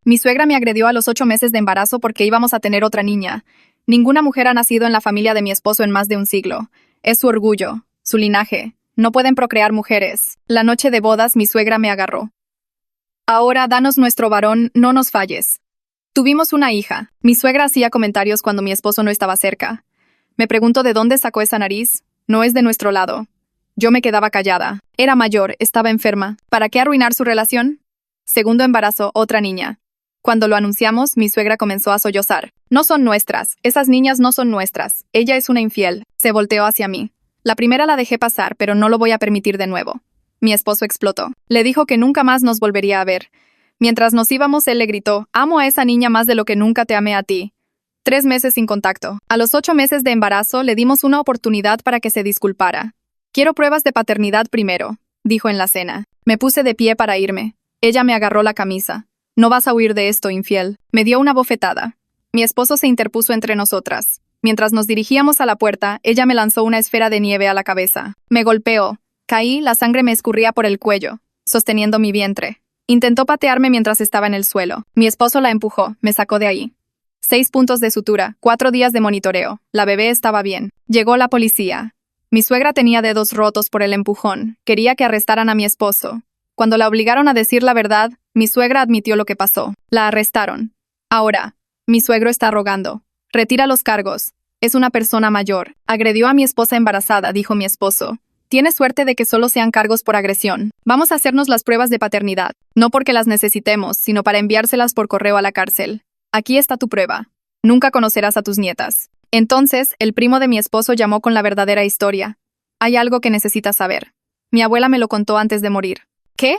Mi suegra me agredió a los 8 meses de embarazo porque íbamos a tener otra niña. Ninguna mujer ha nacido en la familia de mi esposo en más de un siglo. Es su orgullo, su linaje. No pueden procrear mujeres. La noche de bodas mi suegra me agarró. Ahora, danos nuestro varón, no nos falles. Tuvimos una hija. Mi suegra hacía comentarios cuando mi esposo no estaba cerca. Me pregunto de dónde sacó esa nariz. No es de nuestro lado. Yo me quedaba callada. Era mayor, estaba enferma. ¿Para qué arruinar su relación? Segundo embarazo, otra niña. Cuando lo anunciamos, mi suegra comenzó a sollozar. No son nuestras. Esas niñas no son nuestras. Ella es una infiel. Se volteó hacia mí. La primera la dejé pasar, pero no lo voy a permitir de nuevo. Mi esposo explotó. Le dijo que nunca más nos volvería a ver. Mientras nos íbamos, él le gritó: «Amo a esa niña más de lo que nunca te amé a ti». 3 meses sin contacto. A los 8 meses de embarazo, le dimos una oportunidad para que se disculpara. «Quiero pruebas de paternidad primero», dijo en la cena. Me puse de pie para irme. Ella me agarró la camisa. «No vas a huir de esto, infiel». Me dio una bofetada. Mi esposo se interpuso entre nosotras. Mientras nos dirigíamos a la puerta, ella me lanzó una esfera de nieve a la cabeza. Me golpeó. Caí, la sangre me escurría por el cuello, sosteniendo mi vientre. Intentó patearme mientras estaba en el suelo. Mi esposo la empujó, me sacó de ahí. 6 puntos de sutura, 4 días de monitoreo. La bebé estaba bien. Llegó la policía. Mi suegra tenía dedos rotos por el empujón. Quería que arrestaran a mi esposo. Cuando la obligaron a decir la verdad, mi suegra admitió lo que pasó. La arrestaron. Ahora, mi suegro está rogando. Retira los cargos. Es una persona mayor. Agredió a mi esposa embarazada, dijo mi esposo. Tiene suerte de que solo sean cargos por agresión. Vamos a hacernos las pruebas de paternidad. No porque las necesitemos, sino para enviárselas por correo a la cárcel. Aquí está tu prueba. Nunca conocerás a tus nietas. Entonces, el primo de mi esposo llamó con la verdadera historia. Hay algo que necesitas saber. Mi abuela me lo contó antes de morir. ¿Qué?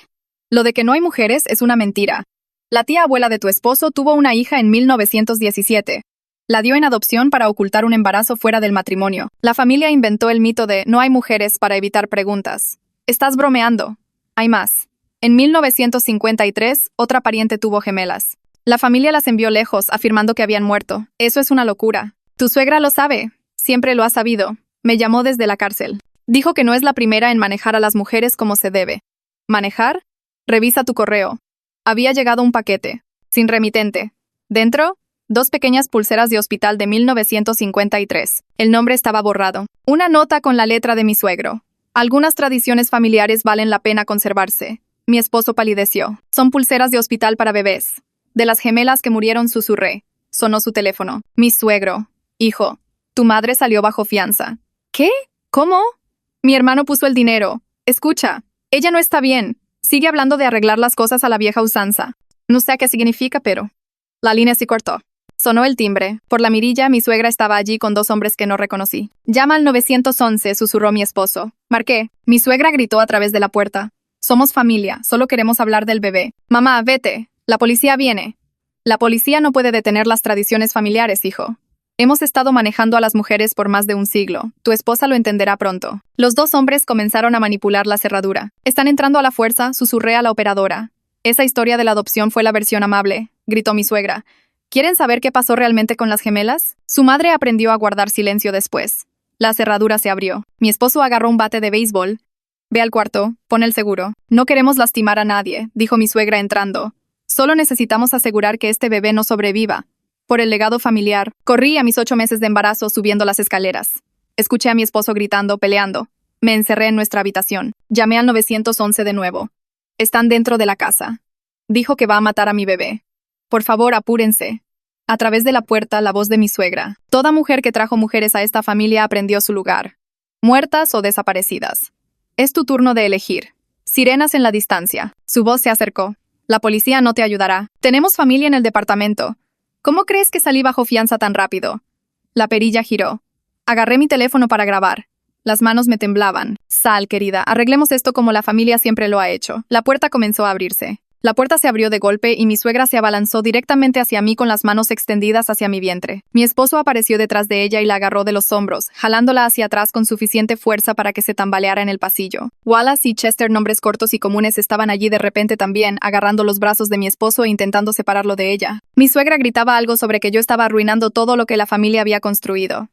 Lo de que no hay mujeres es una mentira. La tía abuela de tu esposo tuvo una hija en 1917. La dio en adopción para ocultar un embarazo fuera del matrimonio. La familia inventó el mito de no hay mujeres para evitar preguntas. Estás bromeando. Hay más. En 1953, otra pariente tuvo gemelas. La familia las envió lejos, afirmando que habían muerto. Eso es una locura. Tu suegra lo sabe. Siempre lo ha sabido. Me llamó desde la cárcel. Dijo que no es la primera en manejar a las mujeres como se debe. ¿Manejar? Revisa tu correo. Había llegado un paquete. Sin remitente. ¿Dentro? 2 pequeñas pulseras de hospital de 1953. El nombre estaba borrado. Una nota con la letra de mi suegro. Algunas tradiciones familiares valen la pena conservarse. Mi esposo palideció. Son pulseras de hospital para bebés. De las gemelas que murieron, susurré. Sonó su teléfono. Mi suegro. Hijo, tu madre salió bajo fianza. ¿Qué? ¿Cómo? Mi hermano puso el dinero. Escucha, ella no está bien. Sigue hablando de arreglar las cosas a la vieja usanza. No sé qué significa, pero... La línea se cortó. Sonó el timbre. Por la mirilla, mi suegra estaba allí con 2 hombres que no reconocí. «Llama al 911», susurró mi esposo. Marqué. Mi suegra gritó a través de la puerta. «Somos familia, solo queremos hablar del bebé». «Mamá, vete. La policía viene». «La policía no puede detener las tradiciones familiares, hijo. Hemos estado manejando a las mujeres por más de un siglo. Tu esposa lo entenderá pronto». Los 2 hombres comenzaron a manipular la cerradura. «Están entrando a la fuerza», susurré a la operadora. «Esa historia de la adopción fue la versión amable», gritó mi suegra. ¿Quieren saber qué pasó realmente con las gemelas? Su madre aprendió a guardar silencio después. La cerradura se abrió. Mi esposo agarró un bate de béisbol. «Ve al cuarto, pon el seguro». «No queremos lastimar a nadie», dijo mi suegra entrando. «Solo necesitamos asegurar que este bebé no sobreviva. Por el legado familiar». Corrí a mis 8 meses de embarazo subiendo las escaleras. Escuché a mi esposo gritando, peleando. Me encerré en nuestra habitación. Llamé al 911 de nuevo. «Están dentro de la casa». Dijo que va a matar a mi bebé. «Por favor, apúrense». A través de la puerta, la voz de mi suegra. Toda mujer que trajo mujeres a esta familia aprendió su lugar. Muertas o desaparecidas. Es tu turno de elegir. Sirenas en la distancia. Su voz se acercó. «La policía no te ayudará. Tenemos familia en el departamento. ¿Cómo crees que salí bajo fianza tan rápido?» La perilla giró. Agarré mi teléfono para grabar. Las manos me temblaban. «Sal, querida, arreglemos esto como la familia siempre lo ha hecho». La puerta comenzó a abrirse. La puerta se abrió de golpe y mi suegra se abalanzó directamente hacia mí con las manos extendidas hacia mi vientre. Mi esposo apareció detrás de ella y la agarró de los hombros, jalándola hacia atrás con suficiente fuerza para que se tambaleara en el pasillo. Wallace y Chester, nombres cortos y comunes, estaban allí de repente también, agarrando los brazos de mi esposo e intentando separarlo de ella. Mi suegra gritaba algo sobre que yo estaba arruinando todo lo que la familia había construido.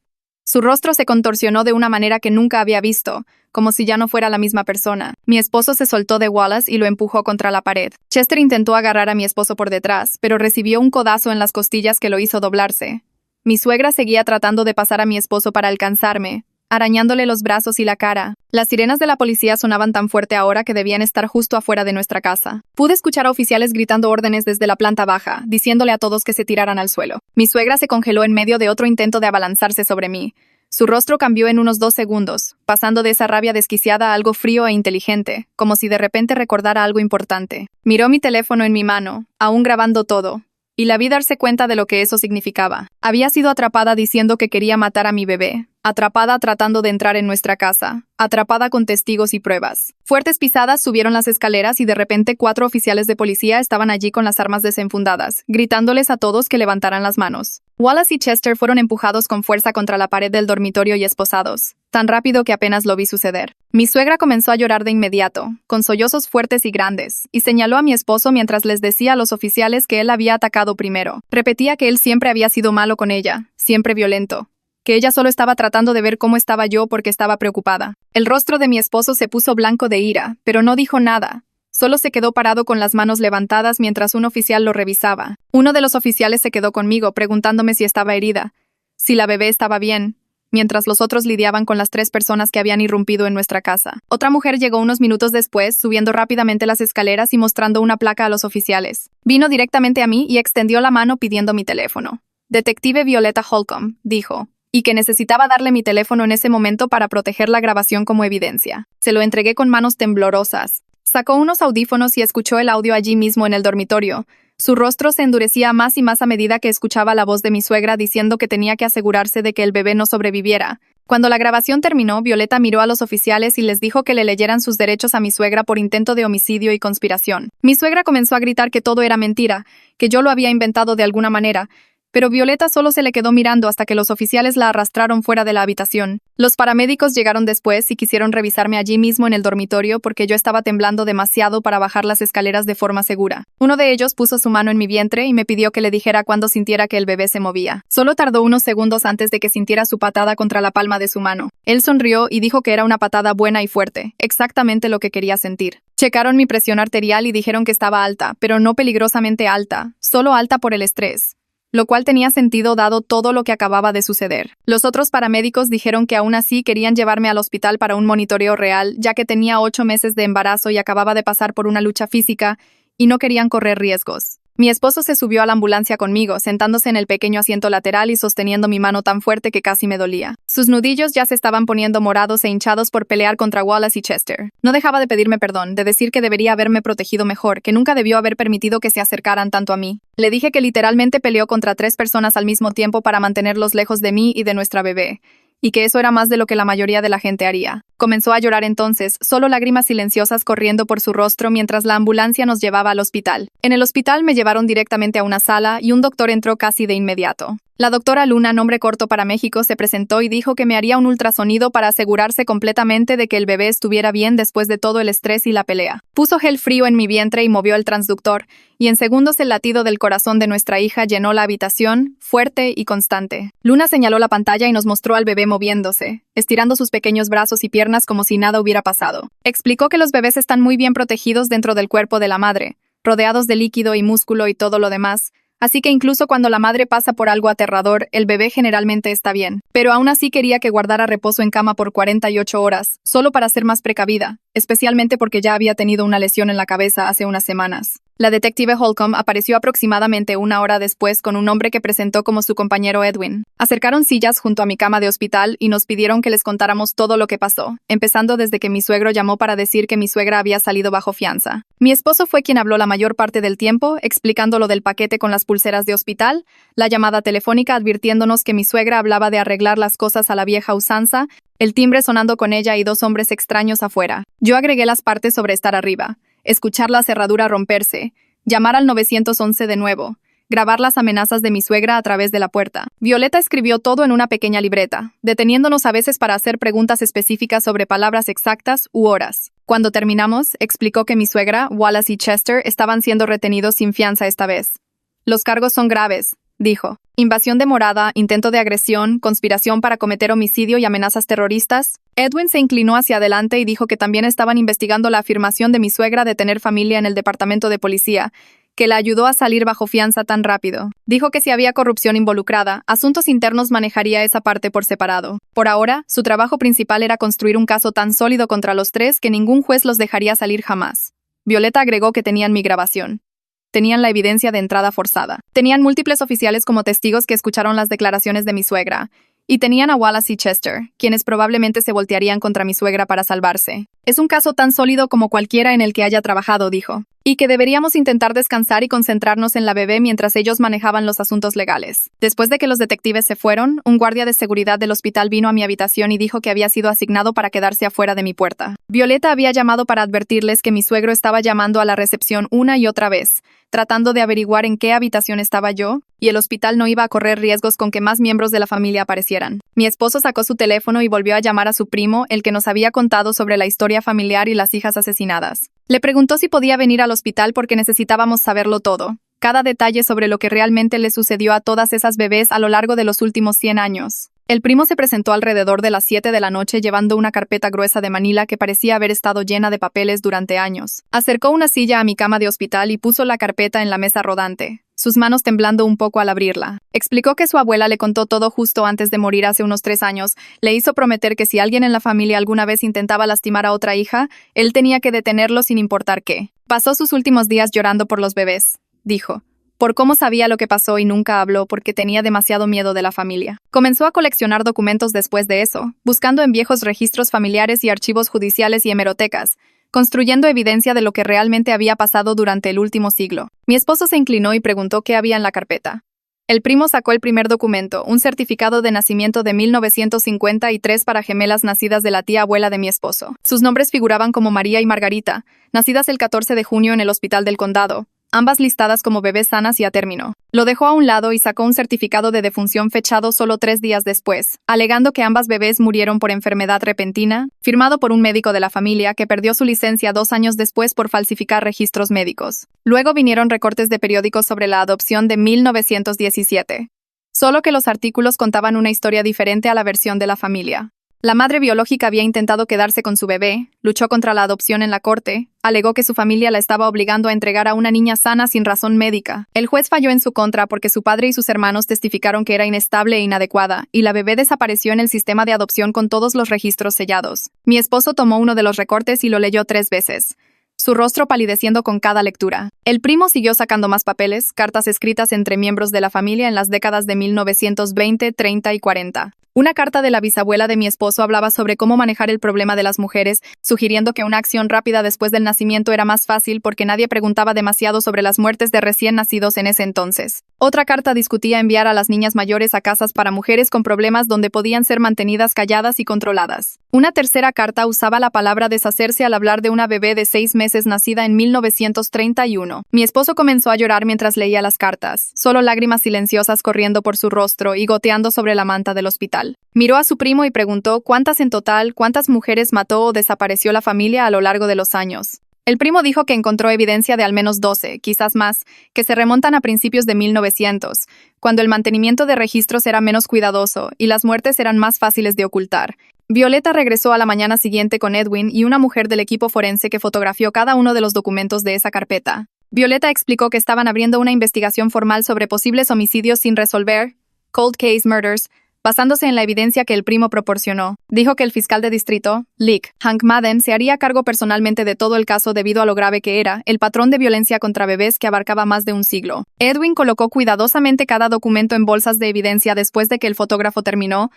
Su rostro se contorsionó de una manera que nunca había visto, como si ya no fuera la misma persona. Mi esposo se soltó de Wallace y lo empujó contra la pared. Chester intentó agarrar a mi esposo por detrás, pero recibió un codazo en las costillas que lo hizo doblarse. Mi suegra seguía tratando de pasar a mi esposo para alcanzarme, arañándole los brazos y la cara. Las sirenas de la policía sonaban tan fuerte ahora que debían estar justo afuera de nuestra casa. Pude escuchar a oficiales gritando órdenes desde la planta baja, diciéndole a todos que se tiraran al suelo. Mi suegra se congeló en medio de otro intento de abalanzarse sobre mí. Su rostro cambió en unos 2 segundos, pasando de esa rabia desquiciada a algo frío e inteligente, como si de repente recordara algo importante. Miró mi teléfono en mi mano, aún grabando todo, y la vi darse cuenta de lo que eso significaba. Había sido atrapada diciendo que quería matar a mi bebé, atrapada tratando de entrar en nuestra casa, atrapada con testigos y pruebas. Fuertes pisadas subieron las escaleras y de repente 4 oficiales de policía estaban allí con las armas desenfundadas, gritándoles a todos que levantaran las manos. Wallace y Chester fueron empujados con fuerza contra la pared del dormitorio y esposados, tan rápido que apenas lo vi suceder. Mi suegra comenzó a llorar de inmediato, con sollozos fuertes y grandes, y señaló a mi esposo mientras les decía a los oficiales que él había atacado primero. Repetía que él siempre había sido malo con ella, siempre violento, que ella solo estaba tratando de ver cómo estaba yo porque estaba preocupada. El rostro de mi esposo se puso blanco de ira, pero no dijo nada. Solo se quedó parado con las manos levantadas mientras un oficial lo revisaba. Uno de los oficiales se quedó conmigo, preguntándome si estaba herida, si la bebé estaba bien, mientras los otros lidiaban con las 3 personas que habían irrumpido en nuestra casa. Otra mujer llegó unos minutos después, subiendo rápidamente las escaleras y mostrando una placa a los oficiales. Vino directamente a mí y extendió la mano pidiendo mi teléfono. Detective Violeta Holcomb, dijo, y que necesitaba darle mi teléfono en ese momento para proteger la grabación como evidencia. Se lo entregué con manos temblorosas. Sacó unos audífonos y escuchó el audio allí mismo en el dormitorio. Su rostro se endurecía más y más a medida que escuchaba la voz de mi suegra diciendo que tenía que asegurarse de que el bebé no sobreviviera. Cuando la grabación terminó, Violeta miró a los oficiales y les dijo que le leyeran sus derechos a mi suegra por intento de homicidio y conspiración. Mi suegra comenzó a gritar que todo era mentira, que yo lo había inventado de alguna manera, pero Violeta solo se le quedó mirando hasta que los oficiales la arrastraron fuera de la habitación. Los paramédicos llegaron después y quisieron revisarme allí mismo en el dormitorio porque yo estaba temblando demasiado para bajar las escaleras de forma segura. Uno de ellos puso su mano en mi vientre y me pidió que le dijera cuando sintiera que el bebé se movía. Solo tardó unos segundos antes de que sintiera su patada contra la palma de su mano. Él sonrió y dijo que era una patada buena y fuerte, exactamente lo que quería sentir. Checaron mi presión arterial y dijeron que estaba alta, pero no peligrosamente alta, solo alta por el estrés, lo cual tenía sentido dado todo lo que acababa de suceder. Los otros paramédicos dijeron que aún así querían llevarme al hospital para un monitoreo real, ya que tenía 8 meses de embarazo y acababa de pasar por una lucha física, y no querían correr riesgos. Mi esposo se subió a la ambulancia conmigo, sentándose en el pequeño asiento lateral y sosteniendo mi mano tan fuerte que casi me dolía. Sus nudillos ya se estaban poniendo morados e hinchados por pelear contra Wallace y Chester. No dejaba de pedirme perdón, de decir que debería haberme protegido mejor, que nunca debió haber permitido que se acercaran tanto a mí. Le dije que literalmente peleó contra 3 personas al mismo tiempo para mantenerlos lejos de mí y de nuestra bebé, y que eso era más de lo que la mayoría de la gente haría. Comenzó a llorar entonces, solo lágrimas silenciosas corriendo por su rostro mientras la ambulancia nos llevaba al hospital. En el hospital me llevaron directamente a una sala y un doctor entró casi de inmediato. La doctora Luna, nombre corto para México, se presentó y dijo que me haría un ultrasonido para asegurarse completamente de que el bebé estuviera bien después de todo el estrés y la pelea. Puso gel frío en mi vientre y movió el transductor, y en segundos el latido del corazón de nuestra hija llenó la habitación, fuerte y constante. Luna señaló la pantalla y nos mostró al bebé moviéndose, estirando sus pequeños brazos y piernas como si nada hubiera pasado. Explicó que los bebés están muy bien protegidos dentro del cuerpo de la madre, rodeados de líquido y músculo y todo lo demás, así que incluso cuando la madre pasa por algo aterrador, el bebé generalmente está bien. Pero aún así quería que guardara reposo en cama por 48 horas, solo para ser más precavida, especialmente porque ya había tenido una lesión en la cabeza hace unas semanas. La detective Holcomb apareció aproximadamente 1 hora después con un hombre que presentó como su compañero Edwin. Acercaron sillas junto a mi cama de hospital y nos pidieron que les contáramos todo lo que pasó, empezando desde que mi suegro llamó para decir que mi suegra había salido bajo fianza. Mi esposo fue quien habló la mayor parte del tiempo, explicando lo del paquete con las pulseras de hospital, la llamada telefónica advirtiéndonos que mi suegra hablaba de arreglar las cosas a la vieja usanza, el timbre sonando con ella y 2 hombres extraños afuera. Yo agregué las partes sobre estar arriba, escuchar la cerradura romperse, llamar al 911 de nuevo, grabar las amenazas de mi suegra a través de la puerta. Violeta escribió todo en una pequeña libreta, deteniéndonos a veces para hacer preguntas específicas sobre palabras exactas u horas. Cuando terminamos, explicó que mi suegra, Wallace y Chester estaban siendo retenidos sin fianza esta vez. Los cargos son graves, dijo. Invasión de morada, intento de agresión, conspiración para cometer homicidio y amenazas terroristas. Edwin se inclinó hacia adelante y dijo que también estaban investigando la afirmación de mi suegra de tener familia en el departamento de policía, que la ayudó a salir bajo fianza tan rápido. Dijo que si había corrupción involucrada, Asuntos Internos manejaría esa parte por separado. Por ahora, su trabajo principal era construir un caso tan sólido contra los tres que ningún juez los dejaría salir jamás. Violeta agregó que tenían mi grabación. Tenían la evidencia de entrada forzada. Tenían múltiples oficiales como testigos que escucharon las declaraciones de mi suegra. Y tenían a Wallace y Chester, quienes probablemente se voltearían contra mi suegra para salvarse. Es un caso tan sólido como cualquiera en el que haya trabajado, dijo. Y que deberíamos intentar descansar y concentrarnos en la bebé mientras ellos manejaban los asuntos legales. Después de que los detectives se fueron, un guardia de seguridad del hospital vino a mi habitación y dijo que había sido asignado para quedarse afuera de mi puerta. Violeta había llamado para advertirles que mi suegro estaba llamando a la recepción una y otra vez, tratando de averiguar en qué habitación estaba yo, y el hospital no iba a correr riesgos con que más miembros de la familia aparecieran. Mi esposo sacó su teléfono y volvió a llamar a su primo, el que nos había contado sobre la historia familiar y las hijas asesinadas. Le preguntó si podía venir al hospital porque necesitábamos saberlo todo, cada detalle sobre lo que realmente le sucedió a todas esas bebés a lo largo de los últimos 100 años. El primo se presentó alrededor de las 7 de la noche llevando una carpeta gruesa de manila que parecía haber estado llena de papeles durante años. Acercó una silla a mi cama de hospital y puso la carpeta en la mesa rodante, sus manos temblando un poco al abrirla. Explicó que su abuela le contó todo justo antes de morir hace unos 3 años. Le hizo prometer que si alguien en la familia alguna vez intentaba lastimar a otra hija, él tenía que detenerlo sin importar qué. Pasó sus últimos días llorando por los bebés, dijo. Por cómo sabía lo que pasó y nunca habló porque tenía demasiado miedo de la familia. Comenzó a coleccionar documentos después de eso, buscando en viejos registros familiares y archivos judiciales y hemerotecas, construyendo evidencia de lo que realmente había pasado durante el último siglo. Mi esposo se inclinó y preguntó qué había en la carpeta. El primo sacó el primer documento, un certificado de nacimiento de 1953 para gemelas nacidas de la tía abuela de mi esposo. Sus nombres figuraban como María y Margarita, nacidas el 14 de junio en el Hospital del Condado, ambas listadas como bebés sanas y a término. Lo dejó a un lado y sacó un certificado de defunción fechado solo 3 días después, alegando que ambas bebés murieron por enfermedad repentina, firmado por un médico de la familia que perdió su licencia 2 años después por falsificar registros médicos. Luego vinieron recortes de periódicos sobre la adopción de 1917. Solo que los artículos contaban una historia diferente a la versión de la familia. La madre biológica había intentado quedarse con su bebé, luchó contra la adopción en la corte, alegó que su familia la estaba obligando a entregar a una niña sana sin razón médica. El juez falló en su contra porque su padre y sus hermanos testificaron que era inestable e inadecuada, y la bebé desapareció en el sistema de adopción con todos los registros sellados. Mi esposo tomó uno de los recortes y lo leyó 3 veces, su rostro palideciendo con cada lectura. El primo siguió sacando más papeles, cartas escritas entre miembros de la familia en las décadas de 1920, 30 y 40. Una carta de la bisabuela de mi esposo hablaba sobre cómo manejar el problema de las mujeres, sugiriendo que una acción rápida después del nacimiento era más fácil porque nadie preguntaba demasiado sobre las muertes de recién nacidos en ese entonces. Otra carta discutía enviar a las niñas mayores a casas para mujeres con problemas donde podían ser mantenidas calladas y controladas. Una tercera carta usaba la palabra deshacerse al hablar de una bebé de 6 meses nacida en 1931. Mi esposo comenzó a llorar mientras leía las cartas, solo lágrimas silenciosas corriendo por su rostro y goteando sobre la manta del hospital. Miró a su primo y preguntó cuántas en total, cuántas mujeres mató o desapareció la familia a lo largo de los años. El primo dijo que encontró evidencia de al menos 12, quizás más, que se remontan a principios de 1900, cuando el mantenimiento de registros era menos cuidadoso y las muertes eran más fáciles de ocultar. Violeta regresó a la mañana siguiente con Edwin y una mujer del equipo forense que fotografió cada uno de los documentos de esa carpeta. Violeta explicó que estaban abriendo una investigación formal sobre posibles homicidios sin resolver, cold case murders, basándose en la evidencia que el primo proporcionó. Dijo que el fiscal de distrito, Lick, Hank Madden, se haría cargo personalmente de todo el caso debido a lo grave que era el patrón de violencia contra bebés que abarcaba más de un siglo. Edwin colocó cuidadosamente cada documento en bolsas de evidencia después de que el fotógrafo terminó,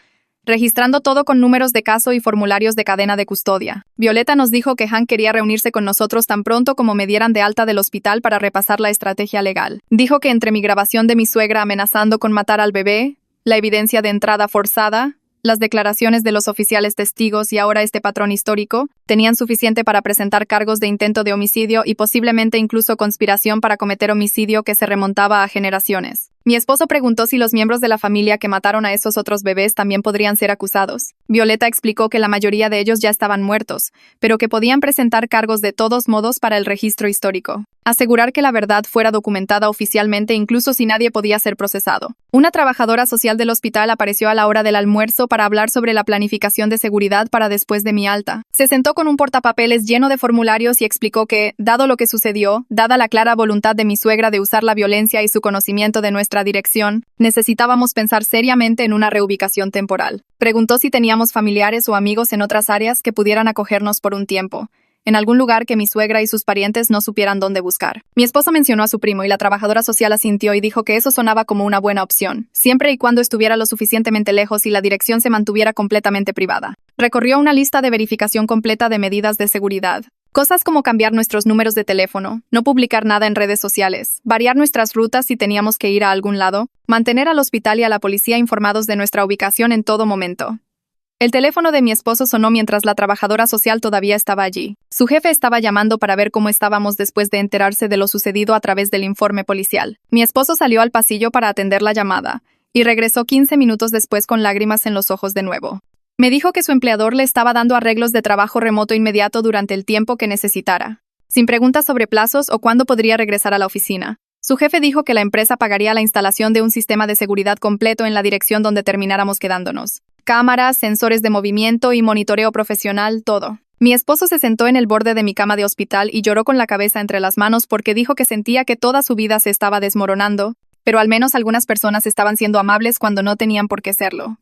registrando todo con números de caso y formularios de cadena de custodia. Violeta nos dijo que Hank quería reunirse con nosotros tan pronto como me dieran de alta del hospital para repasar la estrategia legal. Dijo que entre mi grabación de mi suegra amenazando con matar al bebé, la evidencia de entrada forzada, las declaraciones de los oficiales testigos y ahora este patrón histórico, Tenían suficiente para presentar cargos de intento de homicidio y posiblemente incluso conspiración para cometer homicidio que se remontaba a generaciones. Mi esposo preguntó si los miembros de la familia que mataron a esos otros bebés también podrían ser acusados. Violeta explicó que la mayoría de ellos ya estaban muertos, pero que podían presentar cargos de todos modos para el registro histórico. Asegurar que la verdad fuera documentada oficialmente incluso si nadie podía ser procesado. Una trabajadora social del hospital apareció a la hora del almuerzo para hablar sobre la planificación de seguridad para después de mi alta. Se sentó con un portapapeles lleno de formularios y explicó que, dado lo que sucedió, dada la clara voluntad de mi suegra de usar la violencia y su conocimiento de nuestra dirección, necesitábamos pensar seriamente en una reubicación temporal. Preguntó si teníamos familiares o amigos en otras áreas que pudieran acogernos por un tiempo, en algún lugar que mi suegra y sus parientes no supieran dónde buscar. Mi esposo mencionó a su primo y la trabajadora social asintió y dijo que eso sonaba como una buena opción, siempre y cuando estuviera lo suficientemente lejos y la dirección se mantuviera completamente privada. Recorrió una lista de verificación completa de medidas de seguridad. Cosas como cambiar nuestros números de teléfono, no publicar nada en redes sociales, variar nuestras rutas si teníamos que ir a algún lado, mantener al hospital y a la policía informados de nuestra ubicación en todo momento. El teléfono de mi esposo sonó mientras la trabajadora social todavía estaba allí. Su jefe estaba llamando para ver cómo estábamos después de enterarse de lo sucedido a través del informe policial. Mi esposo salió al pasillo para atender la llamada, y regresó 15 minutos después con lágrimas en los ojos de nuevo. Me dijo que su empleador le estaba dando arreglos de trabajo remoto inmediato durante el tiempo que necesitara, sin preguntas sobre plazos o cuándo podría regresar a la oficina. Su jefe dijo que la empresa pagaría la instalación de un sistema de seguridad completo en la dirección donde termináramos quedándonos. Cámaras, sensores de movimiento y monitoreo profesional, todo. Mi esposo se sentó en el borde de mi cama de hospital y lloró con la cabeza entre las manos porque dijo que sentía que toda su vida se estaba desmoronando, pero al menos algunas personas estaban siendo amables cuando no tenían por qué serlo.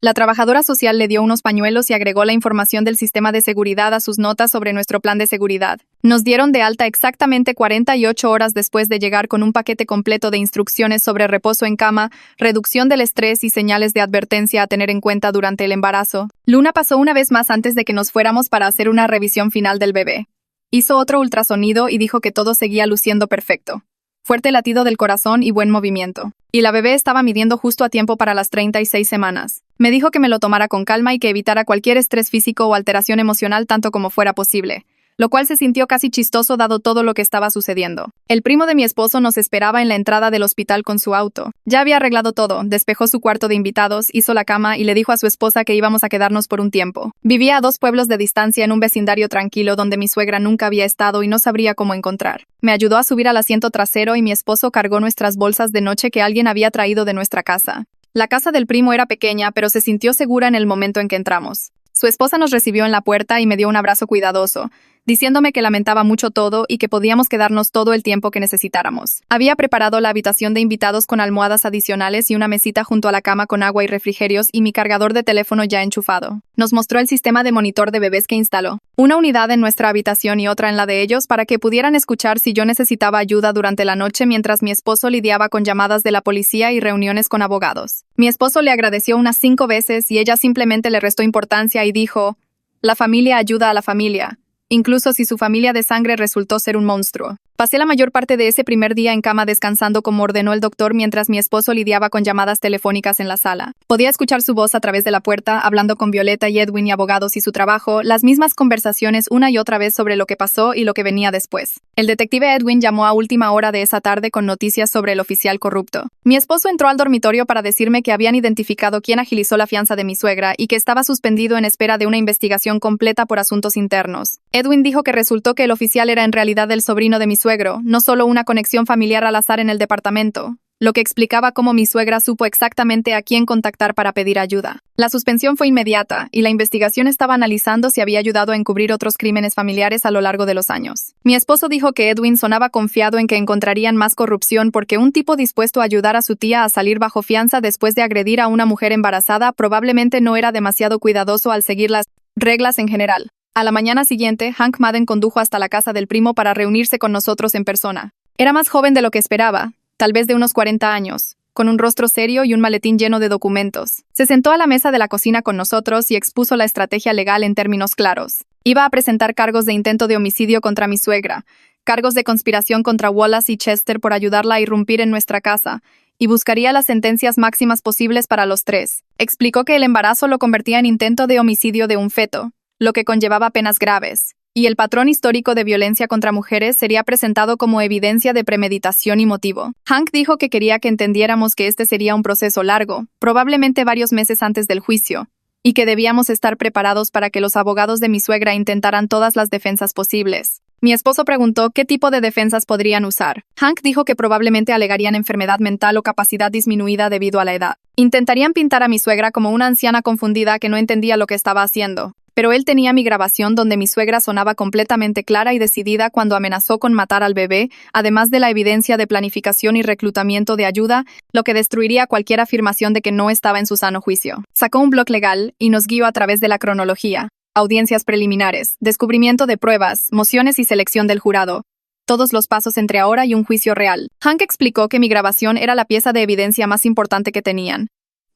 La trabajadora social le dio unos pañuelos y agregó la información del sistema de seguridad a sus notas sobre nuestro plan de seguridad. Nos dieron de alta exactamente 48 horas después de llegar con un paquete completo de instrucciones sobre reposo en cama, reducción del estrés y señales de advertencia a tener en cuenta durante el embarazo. Luna pasó una vez más antes de que nos fuéramos para hacer una revisión final del bebé. Hizo otro ultrasonido y dijo que todo seguía luciendo perfecto. Fuerte latido del corazón y buen movimiento. Y la bebé estaba midiendo justo a tiempo para las 36 semanas. Me dijo que me lo tomara con calma y que evitara cualquier estrés físico o alteración emocional tanto como fuera posible, lo cual se sintió casi chistoso dado todo lo que estaba sucediendo. El primo de mi esposo nos esperaba en la entrada del hospital con su auto. Ya había arreglado todo, despejó su cuarto de invitados, hizo la cama y le dijo a su esposa que íbamos a quedarnos por un tiempo. Vivía a 2 pueblos de distancia en un vecindario tranquilo donde mi suegra nunca había estado y no sabría cómo encontrar. Me ayudó a subir al asiento trasero y mi esposo cargó nuestras bolsas de noche que alguien había traído de nuestra casa. La casa del primo era pequeña, pero se sintió segura en el momento en que entramos. Su esposa nos recibió en la puerta y me dio un abrazo cuidadoso, diciéndome que lamentaba mucho todo y que podíamos quedarnos todo el tiempo que necesitáramos. Había preparado la habitación de invitados con almohadas adicionales y una mesita junto a la cama con agua y refrigerios y mi cargador de teléfono ya enchufado. Nos mostró el sistema de monitor de bebés que instaló. Una unidad en nuestra habitación y otra en la de ellos para que pudieran escuchar si yo necesitaba ayuda durante la noche mientras mi esposo lidiaba con llamadas de la policía y reuniones con abogados. Mi esposo le agradeció unas 5 veces y ella simplemente le restó importancia y dijo, «La familia ayuda a la familia», incluso si su familia de sangre resultó ser un monstruo. Pasé la mayor parte de ese primer día en cama descansando como ordenó el doctor mientras mi esposo lidiaba con llamadas telefónicas en la sala. Podía escuchar su voz a través de la puerta, hablando con Violeta y Edwin y abogados y su trabajo, las mismas conversaciones una y otra vez sobre lo que pasó y lo que venía después. El detective Edwin llamó a última hora de esa tarde con noticias sobre el oficial corrupto. Mi esposo entró al dormitorio para decirme que habían identificado quién agilizó la fianza de mi suegra y que estaba suspendido en espera de una investigación completa por asuntos internos. Edwin dijo que resultó que el oficial era en realidad el sobrino de mi suegro, no solo una conexión familiar al azar en el departamento, lo que explicaba cómo mi suegra supo exactamente a quién contactar para pedir ayuda. La suspensión fue inmediata, y la investigación estaba analizando si había ayudado a encubrir otros crímenes familiares a lo largo de los años. Mi esposo dijo que Edwin sonaba confiado en que encontrarían más corrupción porque un tipo dispuesto a ayudar a su tía a salir bajo fianza después de agredir a una mujer embarazada probablemente no era demasiado cuidadoso al seguir las reglas en general. A la mañana siguiente, Hank Madden condujo hasta la casa del primo para reunirse con nosotros en persona. Era más joven de lo que esperaba, tal vez de unos 40 años, con un rostro serio y un maletín lleno de documentos. Se sentó a la mesa de la cocina con nosotros y expuso la estrategia legal en términos claros. Iba a presentar cargos de intento de homicidio contra mi suegra, cargos de conspiración contra Wallace y Chester por ayudarla a irrumpir en nuestra casa, y buscaría las sentencias máximas posibles para los 3. Explicó que el embarazo lo convertía en intento de homicidio de un feto, lo que conllevaba penas graves, y el patrón histórico de violencia contra mujeres sería presentado como evidencia de premeditación y motivo. Hank dijo que quería que entendiéramos que este sería un proceso largo, probablemente varios meses antes del juicio, y que debíamos estar preparados para que los abogados de mi suegra intentaran todas las defensas posibles. Mi esposo preguntó qué tipo de defensas podrían usar. Hank dijo que probablemente alegarían enfermedad mental o capacidad disminuida debido a la edad. Intentarían pintar a mi suegra como una anciana confundida que no entendía lo que estaba haciendo. Pero él tenía mi grabación donde mi suegra sonaba completamente clara y decidida cuando amenazó con matar al bebé, además de la evidencia de planificación y reclutamiento de ayuda, lo que destruiría cualquier afirmación de que no estaba en su sano juicio. Sacó un blog legal y nos guió a través de la cronología. Audiencias preliminares, descubrimiento de pruebas, mociones y selección del jurado. Todos los pasos entre ahora y un juicio real. Hank explicó que mi grabación era la pieza de evidencia más importante que tenían.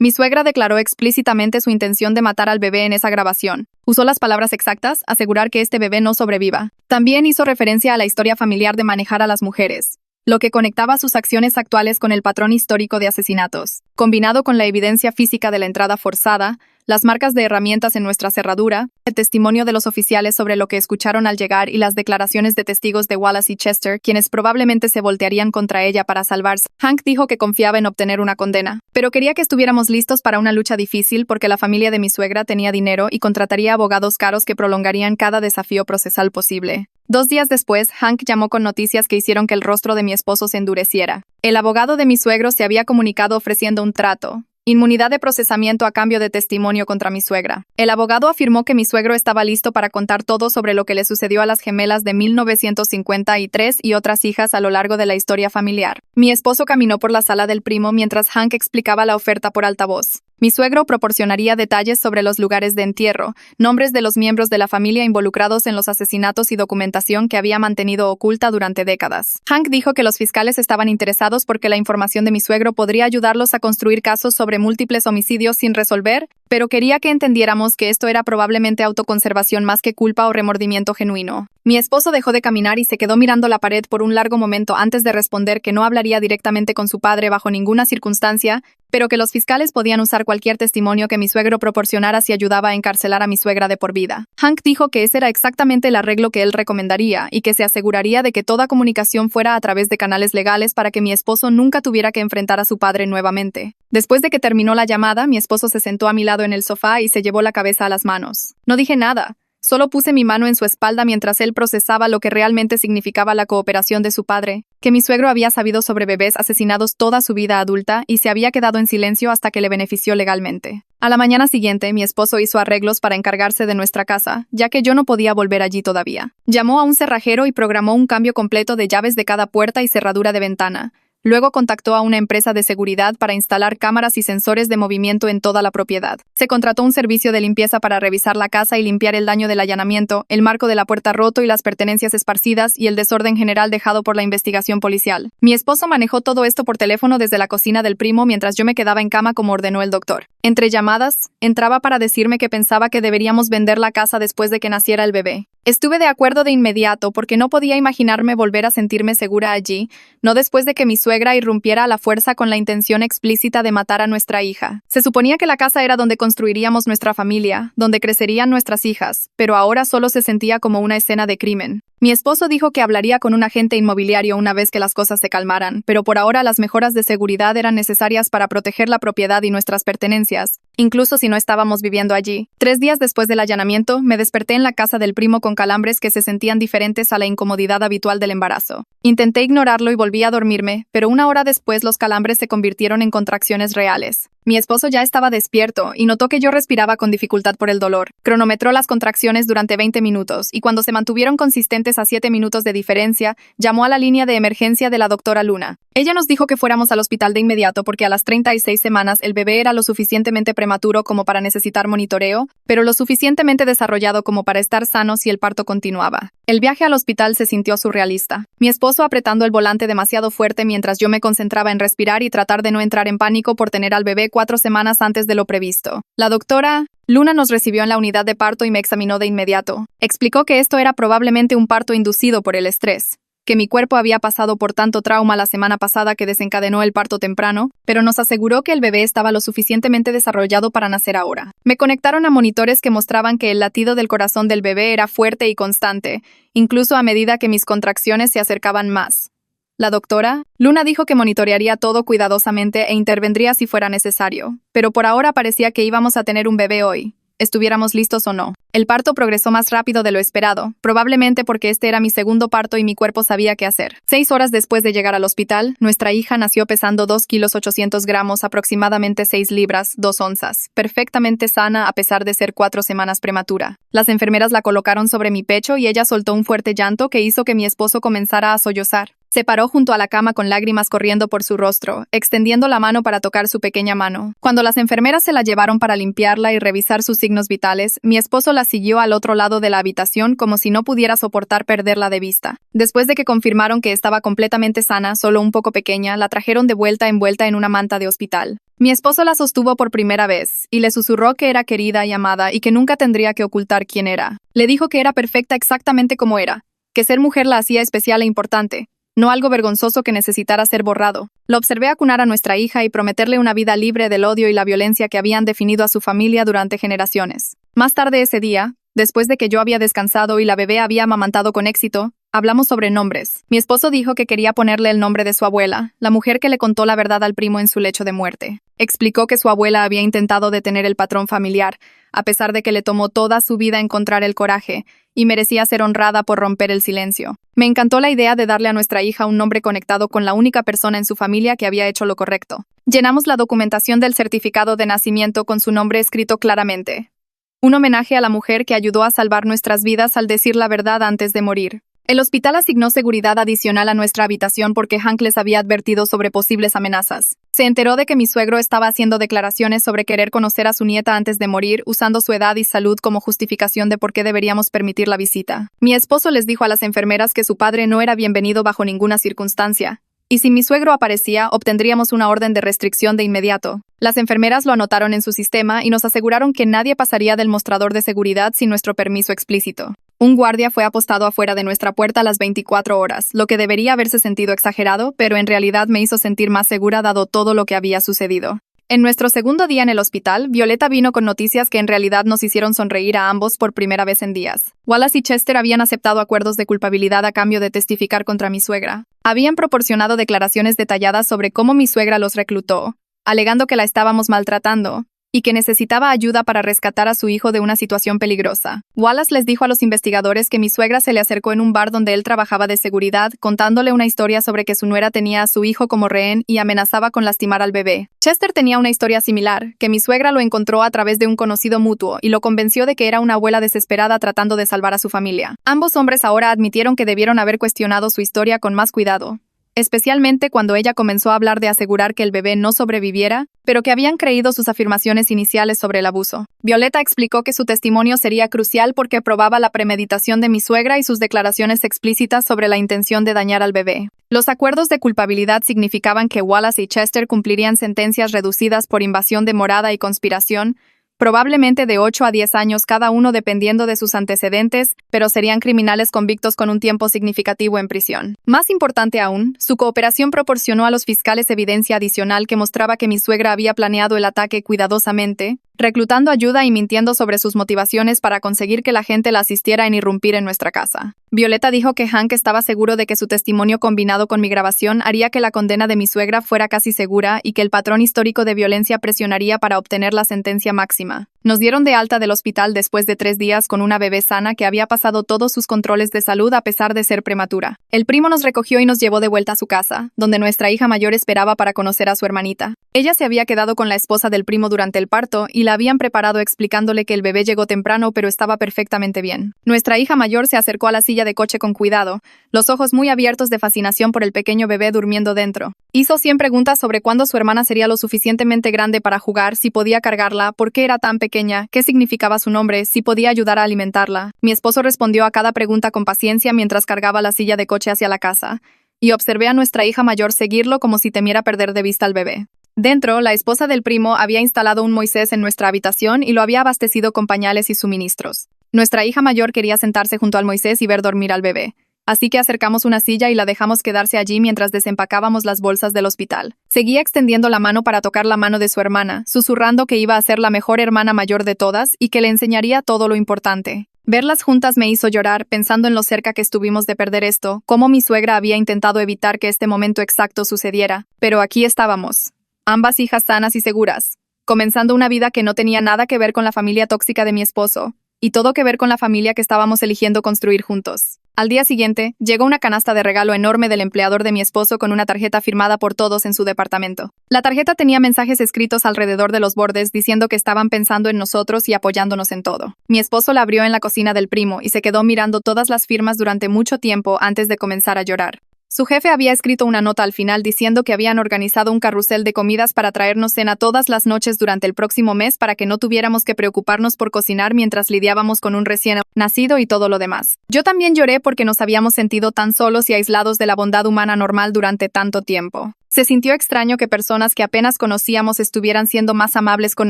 Mi suegra declaró explícitamente su intención de matar al bebé en esa grabación. Usó las palabras exactas, asegurar que este bebé no sobreviva. También hizo referencia a la historia familiar de manejar a las mujeres, lo que conectaba sus acciones actuales con el patrón histórico de asesinatos. Combinado con la evidencia física de la entrada forzada, las marcas de herramientas en nuestra cerradura, el testimonio de los oficiales sobre lo que escucharon al llegar y las declaraciones de testigos de Wallace y Chester, quienes probablemente se voltearían contra ella para salvarse. Hank dijo que confiaba en obtener una condena, pero quería que estuviéramos listos para una lucha difícil porque la familia de mi suegra tenía dinero y contrataría abogados caros que prolongarían cada desafío procesal posible. 2 días después, Hank llamó con noticias que hicieron que el rostro de mi esposo se endureciera. El abogado de mi suegro se había comunicado ofreciendo un trato. Inmunidad de procesamiento a cambio de testimonio contra mi suegra. El abogado afirmó que mi suegro estaba listo para contar todo sobre lo que le sucedió a las gemelas de 1953 y otras hijas a lo largo de la historia familiar. Mi esposo caminó por la sala del primo mientras Hank explicaba la oferta por altavoz. Mi suegro proporcionaría detalles sobre los lugares de entierro, nombres de los miembros de la familia involucrados en los asesinatos y documentación que había mantenido oculta durante décadas. Hank dijo que los fiscales estaban interesados porque la información de mi suegro podría ayudarlos a construir casos sobre múltiples homicidios sin resolver, pero quería que entendiéramos que esto era probablemente autoconservación más que culpa o remordimiento genuino. Mi esposo dejó de caminar y se quedó mirando la pared por un largo momento antes de responder que no hablaría directamente con su padre bajo ninguna circunstancia, pero que los fiscales podían usar cualquier testimonio que mi suegro proporcionara si ayudaba a encarcelar a mi suegra de por vida. Hank dijo que ese era exactamente el arreglo que él recomendaría y que se aseguraría de que toda comunicación fuera a través de canales legales para que mi esposo nunca tuviera que enfrentar a su padre nuevamente. Después de que terminó la llamada, mi esposo se sentó a mi lado en el sofá y se llevó la cabeza a las manos. No dije nada. Solo puse mi mano en su espalda mientras él procesaba lo que realmente significaba la cooperación de su padre, que mi suegro había sabido sobre bebés asesinados toda su vida adulta y se había quedado en silencio hasta que le benefició legalmente. A la mañana siguiente, mi esposo hizo arreglos para encargarse de nuestra casa, ya que yo no podía volver allí todavía. Llamó a un cerrajero y programó un cambio completo de llaves de cada puerta y cerradura de ventana. Luego contactó a una empresa de seguridad para instalar cámaras y sensores de movimiento en toda la propiedad. Se contrató un servicio de limpieza para revisar la casa y limpiar el daño del allanamiento, el marco de la puerta roto y las pertenencias esparcidas y el desorden general dejado por la investigación policial. Mi esposo manejó todo esto por teléfono desde la cocina del primo mientras yo me quedaba en cama como ordenó el doctor. Entre llamadas, entraba para decirme que pensaba que deberíamos vender la casa después de que naciera el bebé. Estuve de acuerdo de inmediato porque no podía imaginarme volver a sentirme segura allí, no después de que mi suegra irrumpiera a la fuerza con la intención explícita de matar a nuestra hija. Se suponía que la casa era donde construiríamos nuestra familia, donde crecerían nuestras hijas, pero ahora solo se sentía como una escena de crimen. Mi esposo dijo que hablaría con un agente inmobiliario una vez que las cosas se calmaran, pero por ahora las mejoras de seguridad eran necesarias para proteger la propiedad y nuestras pertenencias, incluso si no estábamos viviendo allí. 3 días después del allanamiento, me desperté en la casa del primo con calambres que se sentían diferentes a la incomodidad habitual del embarazo. Intenté ignorarlo y volví a dormirme, pero 1 hora después los calambres se convirtieron en contracciones reales. Mi esposo ya estaba despierto y notó que yo respiraba con dificultad por el dolor. Cronometró las contracciones durante 20 minutos y cuando se mantuvieron consistentes a 7 minutos de diferencia, llamó a la línea de emergencia de la doctora Luna. Ella nos dijo que fuéramos al hospital de inmediato porque a las 36 semanas el bebé era lo suficientemente prematuro como para necesitar monitoreo, pero lo suficientemente desarrollado como para estar sano si el parto continuaba. El viaje al hospital se sintió surrealista. Mi esposo apretando el volante demasiado fuerte mientras yo me concentraba en respirar y tratar de no entrar en pánico por tener al bebé 4 semanas antes de lo previsto. La doctora Luna nos recibió en la unidad de parto y me examinó de inmediato. Explicó que esto era probablemente un parto inducido por el estrés. que mi cuerpo había pasado por tanto trauma la semana pasada que desencadenó el parto temprano, pero nos aseguró que el bebé estaba lo suficientemente desarrollado para nacer ahora. Me conectaron a monitores que mostraban que el latido del corazón del bebé era fuerte y constante, incluso a medida que mis contracciones se acercaban más. La doctora, Luna, dijo que monitorearía todo cuidadosamente e intervendría si fuera necesario, pero por ahora parecía que íbamos a tener un bebé hoy, estuviéramos listos o no. El parto progresó más rápido de lo esperado, probablemente porque este era mi segundo parto y mi cuerpo sabía qué hacer. 6 horas después de llegar al hospital, nuestra hija nació pesando 2 kilos 800 gramos, aproximadamente 6 libras, 2 onzas, perfectamente sana a pesar de ser 4 semanas prematura. Las enfermeras la colocaron sobre mi pecho y ella soltó un fuerte llanto que hizo que mi esposo comenzara a sollozar. Se paró junto a la cama con lágrimas corriendo por su rostro, extendiendo la mano para tocar su pequeña mano. Cuando las enfermeras se la llevaron para limpiarla y revisar sus signos vitales, mi esposo la siguió al otro lado de la habitación como si no pudiera soportar perderla de vista. Después de que confirmaron que estaba completamente sana, solo un poco pequeña, la trajeron de vuelta envuelta en una manta de hospital. Mi esposo la sostuvo por primera vez, y le susurró que era querida y amada y que nunca tendría que ocultar quién era. Le dijo que era perfecta exactamente como era, que ser mujer la hacía especial e importante, no algo vergonzoso que necesitara ser borrado. Lo observé acunar a nuestra hija y prometerle una vida libre del odio y la violencia que habían definido a su familia durante generaciones. Más tarde ese día, después de que yo había descansado y la bebé había amamantado con éxito, hablamos sobre nombres. Mi esposo dijo que quería ponerle el nombre de su abuela, la mujer que le contó la verdad al primo en su lecho de muerte. Explicó que su abuela había intentado detener el patrón familiar, a pesar de que le tomó toda su vida encontrar el coraje, y merecía ser honrada por romper el silencio. Me encantó la idea de darle a nuestra hija un nombre conectado con la única persona en su familia que había hecho lo correcto. Llenamos la documentación del certificado de nacimiento con su nombre escrito claramente. Un homenaje a la mujer que ayudó a salvar nuestras vidas al decir la verdad antes de morir. El hospital asignó seguridad adicional a nuestra habitación porque Hank les había advertido sobre posibles amenazas. Se enteró de que mi suegro estaba haciendo declaraciones sobre querer conocer a su nieta antes de morir, usando su edad y salud como justificación de por qué deberíamos permitir la visita. Mi esposo les dijo a las enfermeras que su padre no era bienvenido bajo ninguna circunstancia, y si mi suegro aparecía, obtendríamos una orden de restricción de inmediato. Las enfermeras lo anotaron en su sistema y nos aseguraron que nadie pasaría del mostrador de seguridad sin nuestro permiso explícito. Un guardia fue apostado afuera de nuestra puerta a las 24 horas, lo que debería haberse sentido exagerado, pero en realidad me hizo sentir más segura dado todo lo que había sucedido. En nuestro segundo día en el hospital, Violeta vino con noticias que en realidad nos hicieron sonreír a ambos por primera vez en días. Wallace y Chester habían aceptado acuerdos de culpabilidad a cambio de testificar contra mi suegra. Habían proporcionado declaraciones detalladas sobre cómo mi suegra los reclutó, alegando que la estábamos maltratando, y que necesitaba ayuda para rescatar a su hijo de una situación peligrosa. Wallace les dijo a los investigadores que mi suegra se le acercó en un bar donde él trabajaba de seguridad, contándole una historia sobre que su nuera tenía a su hijo como rehén y amenazaba con lastimar al bebé. Chester tenía una historia similar, que mi suegra lo encontró a través de un conocido mutuo y lo convenció de que era una abuela desesperada tratando de salvar a su familia. Ambos hombres ahora admitieron que debieron haber cuestionado su historia con más cuidado, especialmente cuando ella comenzó a hablar de asegurar que el bebé no sobreviviera, pero que habían creído sus afirmaciones iniciales sobre el abuso. Violeta explicó que su testimonio sería crucial porque probaba la premeditación de mi suegra y sus declaraciones explícitas sobre la intención de dañar al bebé. Los acuerdos de culpabilidad significaban que Wallace y Chester cumplirían sentencias reducidas por invasión de morada y conspiración, probablemente de 8 a 10 años cada uno dependiendo de sus antecedentes, pero serían criminales convictos con un tiempo significativo en prisión. Más importante aún, su cooperación proporcionó a los fiscales evidencia adicional que mostraba que mi suegra había planeado el ataque cuidadosamente, reclutando ayuda y mintiendo sobre sus motivaciones para conseguir que la gente la asistiera en irrumpir en nuestra casa. Violeta dijo que Hank estaba seguro de que su testimonio combinado con mi grabación haría que la condena de mi suegra fuera casi segura y que el patrón histórico de violencia presionaría para obtener la sentencia máxima. Nos dieron de alta del hospital después de 3 días con una bebé sana que había pasado todos sus controles de salud a pesar de ser prematura. El primo nos recogió y nos llevó de vuelta a su casa, donde nuestra hija mayor esperaba para conocer a su hermanita. Ella se había quedado con la esposa del primo durante el parto y la habían preparado explicándole que el bebé llegó temprano pero estaba perfectamente bien. Nuestra hija mayor se acercó a la silla de coche con cuidado, los ojos muy abiertos de fascinación por el pequeño bebé durmiendo dentro. Hizo 100 preguntas sobre cuándo su hermana sería lo suficientemente grande para jugar, si podía cargarla, por qué era tan pequeña, qué significaba su nombre, si podía ayudar a alimentarla. Mi esposo respondió a cada pregunta con paciencia mientras cargaba la silla de coche hacia la casa, y observé a nuestra hija mayor seguirlo como si temiera perder de vista al bebé. Dentro, la esposa del primo había instalado un Moisés en nuestra habitación y lo había abastecido con pañales y suministros. Nuestra hija mayor quería sentarse junto al Moisés y ver dormir al bebé, así que acercamos una silla y la dejamos quedarse allí mientras desempacábamos las bolsas del hospital. Seguía extendiendo la mano para tocar la mano de su hermana, susurrando que iba a ser la mejor hermana mayor de todas y que le enseñaría todo lo importante. Verlas juntas me hizo llorar, pensando en lo cerca que estuvimos de perder esto, cómo mi suegra había intentado evitar que este momento exacto sucediera. Pero aquí estábamos, ambas hijas sanas y seguras, comenzando una vida que no tenía nada que ver con la familia tóxica de mi esposo, y todo que ver con la familia que estábamos eligiendo construir juntos. Al día siguiente, llegó una canasta de regalo enorme del empleador de mi esposo con una tarjeta firmada por todos en su departamento. La tarjeta tenía mensajes escritos alrededor de los bordes diciendo que estaban pensando en nosotros y apoyándonos en todo. Mi esposo la abrió en la cocina del primo y se quedó mirando todas las firmas durante mucho tiempo antes de comenzar a llorar. Su jefe había escrito una nota al final diciendo que habían organizado un carrusel de comidas para traernos cena todas las noches durante el próximo mes para que no tuviéramos que preocuparnos por cocinar mientras lidiábamos con un recién nacido y todo lo demás. Yo también lloré porque nos habíamos sentido tan solos y aislados de la bondad humana normal durante tanto tiempo. Se sintió extraño que personas que apenas conocíamos estuvieran siendo más amables con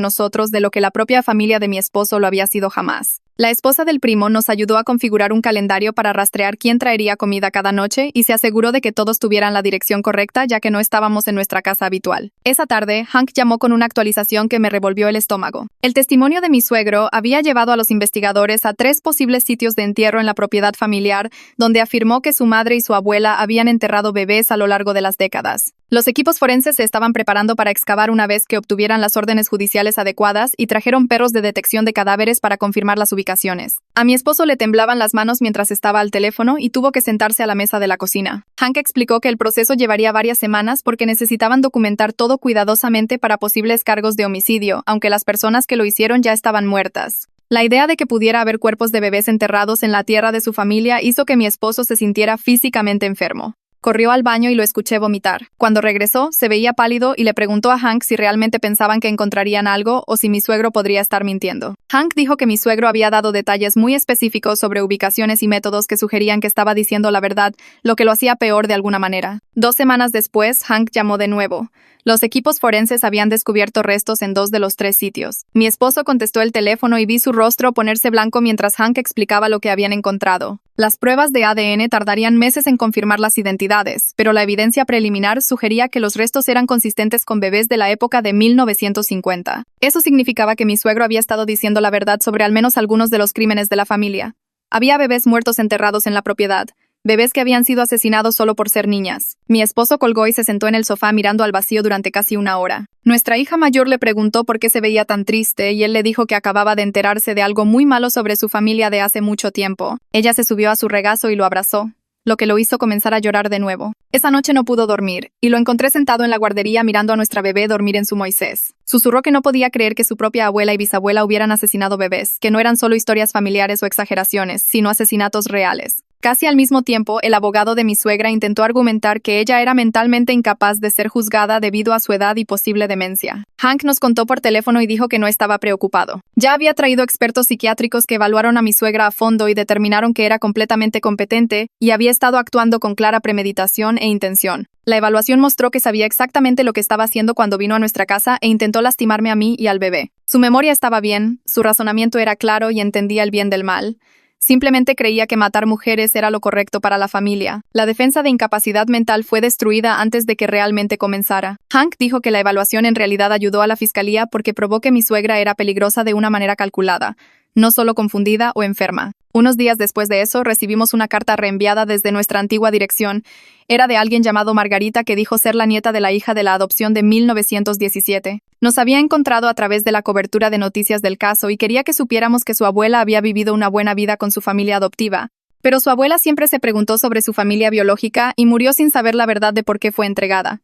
nosotros de lo que la propia familia de mi esposo lo había sido jamás. La esposa del primo nos ayudó a configurar un calendario para rastrear quién traería comida cada noche y se aseguró de que todos tuvieran la dirección correcta ya que no estábamos en nuestra casa habitual. Esa tarde, Hank llamó con una actualización que me revolvió el estómago. El testimonio de mi suegro había llevado a los investigadores a 3 posibles sitios de entierro en la propiedad familiar, donde afirmó que su madre y su abuela habían enterrado bebés a lo largo de las décadas. Los equipos forenses se estaban preparando para excavar una vez que obtuvieran las órdenes judiciales adecuadas y trajeron perros de detección de cadáveres para confirmar las ubicaciones. A mi esposo le temblaban las manos mientras estaba al teléfono y tuvo que sentarse a la mesa de la cocina. Hank explicó que el proceso llevaría varias semanas porque necesitaban documentar todo cuidadosamente para posibles cargos de homicidio, aunque las personas que lo hicieron ya estaban muertas. La idea de que pudiera haber cuerpos de bebés enterrados en la tierra de su familia hizo que mi esposo se sintiera físicamente enfermo. Corrió al baño y lo escuché vomitar. Cuando regresó, se veía pálido y le preguntó a Hank si realmente pensaban que encontrarían algo o si mi suegro podría estar mintiendo. Hank dijo que mi suegro había dado detalles muy específicos sobre ubicaciones y métodos que sugerían que estaba diciendo la verdad, lo que lo hacía peor de alguna manera. 2 semanas después, Hank llamó de nuevo. Los equipos forenses habían descubierto restos en 2 de los 3 sitios. Mi esposo contestó el teléfono y vi su rostro ponerse blanco mientras Hank explicaba lo que habían encontrado. Las pruebas de ADN tardarían meses en confirmar las identidades, pero la evidencia preliminar sugería que los restos eran consistentes con bebés de la época de 1950. Eso significaba que mi suegro había estado diciendo la verdad sobre al menos algunos de los crímenes de la familia. Había bebés muertos enterrados en la propiedad. Bebés que habían sido asesinados solo por ser niñas. Mi esposo colgó y se sentó en el sofá mirando al vacío durante casi 1 hora. Nuestra hija mayor le preguntó por qué se veía tan triste y él le dijo que acababa de enterarse de algo muy malo sobre su familia de hace mucho tiempo. Ella se subió a su regazo y lo abrazó, lo que lo hizo comenzar a llorar de nuevo. Esa noche no pudo dormir, y lo encontré sentado en la guardería mirando a nuestra bebé dormir en su Moisés. Susurró que no podía creer que su propia abuela y bisabuela hubieran asesinado bebés, que no eran solo historias familiares o exageraciones, sino asesinatos reales. Casi al mismo tiempo, el abogado de mi suegra intentó argumentar que ella era mentalmente incapaz de ser juzgada debido a su edad y posible demencia. Hank nos contó por teléfono y dijo que no estaba preocupado. Ya había traído expertos psiquiátricos que evaluaron a mi suegra a fondo y determinaron que era completamente competente y había estado actuando con clara premeditación e intención. La evaluación mostró que sabía exactamente lo que estaba haciendo cuando vino a nuestra casa e intentó lastimarme a mí y al bebé. Su memoria estaba bien, su razonamiento era claro y entendía el bien del mal. Simplemente creía que matar mujeres era lo correcto para la familia. La defensa de incapacidad mental fue destruida antes de que realmente comenzara. Hank dijo que la evaluación en realidad ayudó a la fiscalía porque probó que mi suegra era peligrosa de una manera calculada, no solo confundida o enferma. Unos días después de eso, recibimos una carta reenviada desde nuestra antigua dirección. Era de alguien llamado Margarita que dijo ser la nieta de la hija de la adopción de 1917. Nos había encontrado a través de la cobertura de noticias del caso y quería que supiéramos que su abuela había vivido una buena vida con su familia adoptiva. Pero su abuela siempre se preguntó sobre su familia biológica y murió sin saber la verdad de por qué fue entregada.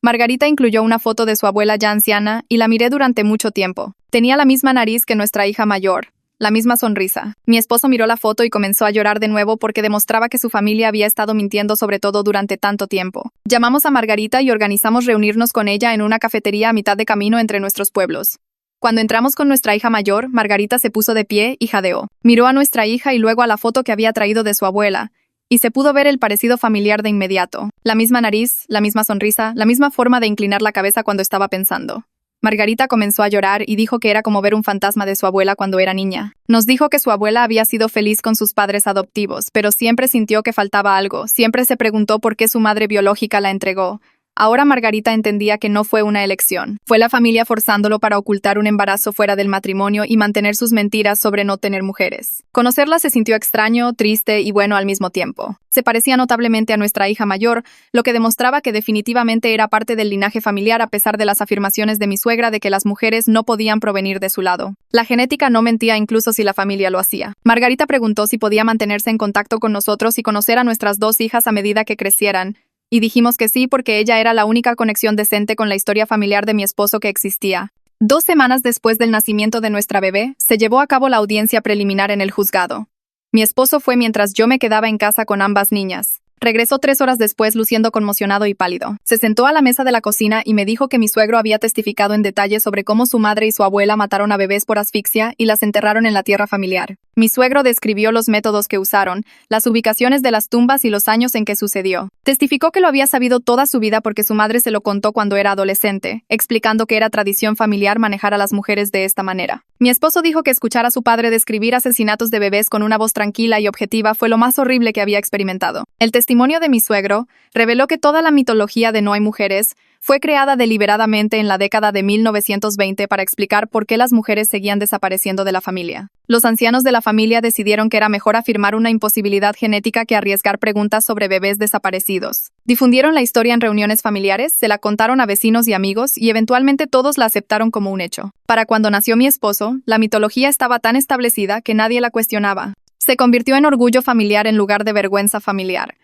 Margarita incluyó una foto de su abuela ya anciana y la miré durante mucho tiempo. Tenía la misma nariz que nuestra hija mayor. La misma sonrisa. Mi esposo miró la foto y comenzó a llorar de nuevo porque demostraba que su familia había estado mintiendo sobre todo durante tanto tiempo. Llamamos a Margarita y organizamos reunirnos con ella en una cafetería a mitad de camino entre nuestros pueblos. Cuando entramos con nuestra hija mayor, Margarita se puso de pie y jadeó. Miró a nuestra hija y luego a la foto que había traído de su abuela, y se pudo ver el parecido familiar de inmediato. La misma nariz, la misma sonrisa, la misma forma de inclinar la cabeza cuando estaba pensando. Margarita comenzó a llorar y dijo que era como ver un fantasma de su abuela cuando era niña. Nos dijo que su abuela había sido feliz con sus padres adoptivos, pero siempre sintió que faltaba algo, siempre se preguntó por qué su madre biológica la entregó. Ahora Margarita entendía que no fue una elección. Fue la familia forzándolo para ocultar un embarazo fuera del matrimonio y mantener sus mentiras sobre no tener mujeres. Conocerla se sintió extraño, triste y bueno al mismo tiempo. Se parecía notablemente a nuestra hija mayor, lo que demostraba que definitivamente era parte del linaje familiar a pesar de las afirmaciones de mi suegra de que las mujeres no podían provenir de su lado. La genética no mentía incluso si la familia lo hacía. Margarita preguntó si podía mantenerse en contacto con nosotros y conocer a nuestras dos hijas a medida que crecieran. Y dijimos que sí porque ella era la única conexión decente con la historia familiar de mi esposo que existía. 2 semanas después del nacimiento de nuestra bebé, se llevó a cabo la audiencia preliminar en el juzgado. Mi esposo fue mientras yo me quedaba en casa con ambas niñas. Regresó 3 horas después luciendo conmocionado y pálido. Se sentó a la mesa de la cocina y me dijo que mi suegro había testificado en detalle sobre cómo su madre y su abuela mataron a bebés por asfixia y las enterraron en la tierra familiar. Mi suegro describió los métodos que usaron, las ubicaciones de las tumbas y los años en que sucedió. Testificó que lo había sabido toda su vida porque su madre se lo contó cuando era adolescente, explicando que era tradición familiar manejar a las mujeres de esta manera. Mi esposo dijo que escuchar a su padre describir asesinatos de bebés con una voz tranquila y objetiva fue lo más horrible que había experimentado. El testimonio de mi suegro reveló que toda la mitología de No hay mujeres fue creada deliberadamente en la década de 1920 para explicar por qué las mujeres seguían desapareciendo de la familia. Los ancianos de la familia decidieron que era mejor afirmar una imposibilidad genética que arriesgar preguntas sobre bebés desaparecidos. Difundieron la historia en reuniones familiares, se la contaron a vecinos y amigos y eventualmente todos la aceptaron como un hecho. Para cuando nació mi esposo, la mitología estaba tan establecida que nadie la cuestionaba. Se convirtió en orgullo familiar en lugar de vergüenza familiar.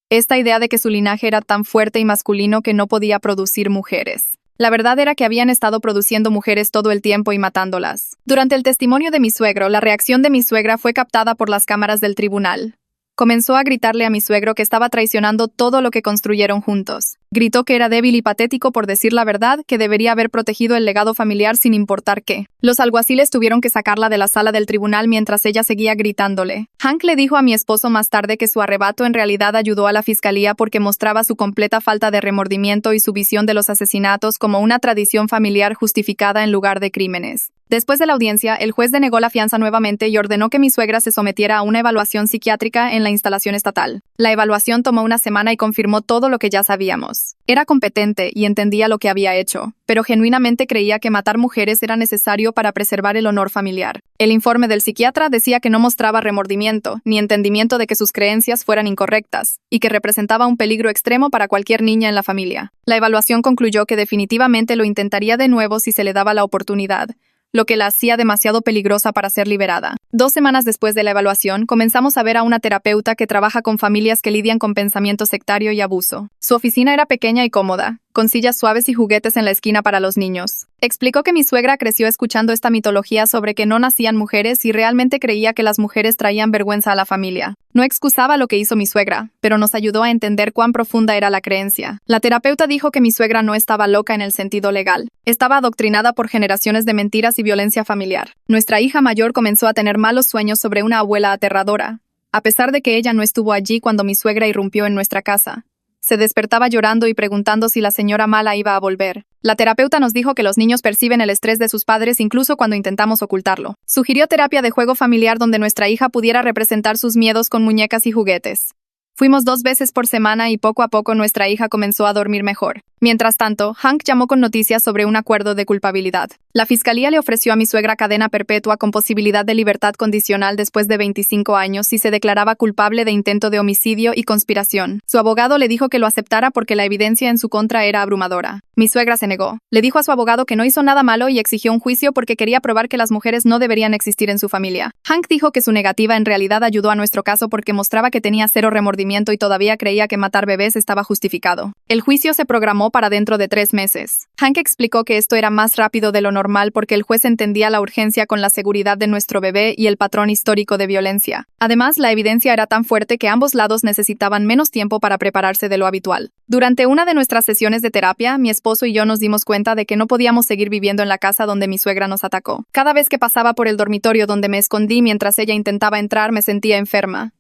Esta idea de que su linaje era tan fuerte y masculino que no podía producir mujeres. La verdad era que habían estado produciendo mujeres todo el tiempo y matándolas. Durante el testimonio de mi suegro, la reacción de mi suegra fue captada por las cámaras del tribunal. Comenzó a gritarle a mi suegro que estaba traicionando todo lo que construyeron juntos. Gritó que era débil y patético por decir la verdad, que debería haber protegido el legado familiar sin importar qué. Los alguaciles tuvieron que sacarla de la sala del tribunal mientras ella seguía gritándole. Hank le dijo a mi esposo más tarde que su arrebato en realidad ayudó a la fiscalía porque mostraba su completa falta de remordimiento y su visión de los asesinatos como una tradición familiar justificada en lugar de crímenes. Después de la audiencia, el juez denegó la fianza nuevamente y ordenó que mi suegra se sometiera a una evaluación psiquiátrica en la instalación estatal. La evaluación tomó 1 semana y confirmó todo lo que ya sabíamos. Era competente y entendía lo que había hecho, pero genuinamente creía que matar mujeres era necesario para preservar el honor familiar. El informe del psiquiatra decía que no mostraba remordimiento, ni entendimiento de que sus creencias fueran incorrectas, y que representaba un peligro extremo para cualquier niña en la familia. La evaluación concluyó que definitivamente lo intentaría de nuevo si se le daba la oportunidad, lo que la hacía demasiado peligrosa para ser liberada. 2 semanas después de la evaluación, comenzamos a ver a una terapeuta que trabaja con familias que lidian con pensamiento sectario y abuso. Su oficina era pequeña y cómoda, con sillas suaves y juguetes en la esquina para los niños. Explicó que mi suegra creció escuchando esta mitología sobre que no nacían mujeres y realmente creía que las mujeres traían vergüenza a la familia. No excusaba lo que hizo mi suegra, pero nos ayudó a entender cuán profunda era la creencia. La terapeuta dijo que mi suegra no estaba loca en el sentido legal. Estaba adoctrinada por generaciones de mentiras y violencia familiar. Nuestra hija mayor comenzó a tener malos sueños sobre una abuela aterradora, a pesar de que ella no estuvo allí cuando mi suegra irrumpió en nuestra casa. Se despertaba llorando y preguntando si la señora mala iba a volver. La terapeuta nos dijo que los niños perciben el estrés de sus padres incluso cuando intentamos ocultarlo. Sugirió terapia de juego familiar donde nuestra hija pudiera representar sus miedos con muñecas y juguetes. Fuimos 2 veces por semana y poco a poco nuestra hija comenzó a dormir mejor. Mientras tanto, Hank llamó con noticias sobre un acuerdo de culpabilidad. La fiscalía le ofreció a mi suegra cadena perpetua con posibilidad de libertad condicional después de 25 años si se declaraba culpable de intento de homicidio y conspiración. Su abogado le dijo que lo aceptara porque la evidencia en su contra era abrumadora. Mi suegra se negó. Le dijo a su abogado que no hizo nada malo y exigió un juicio porque quería probar que las mujeres no deberían existir en su familia. Hank dijo que su negativa en realidad ayudó a nuestro caso porque mostraba que tenía cero remordimiento y todavía creía que matar bebés estaba justificado. El juicio se programó para dentro de 3 meses. Hank explicó que esto era más rápido de lo normal porque el juez entendía la urgencia con la seguridad de nuestro bebé y el patrón histórico de violencia. Además, la evidencia era tan fuerte que ambos lados necesitaban menos tiempo para prepararse de lo habitual. Durante una de nuestras sesiones de terapia, mi esposo y yo nos dimos cuenta de que no podíamos seguir viviendo en la casa donde mi suegra nos atacó. Cada vez que pasaba por el dormitorio donde me escondí mientras ella intentaba entrar, me sentía enferma.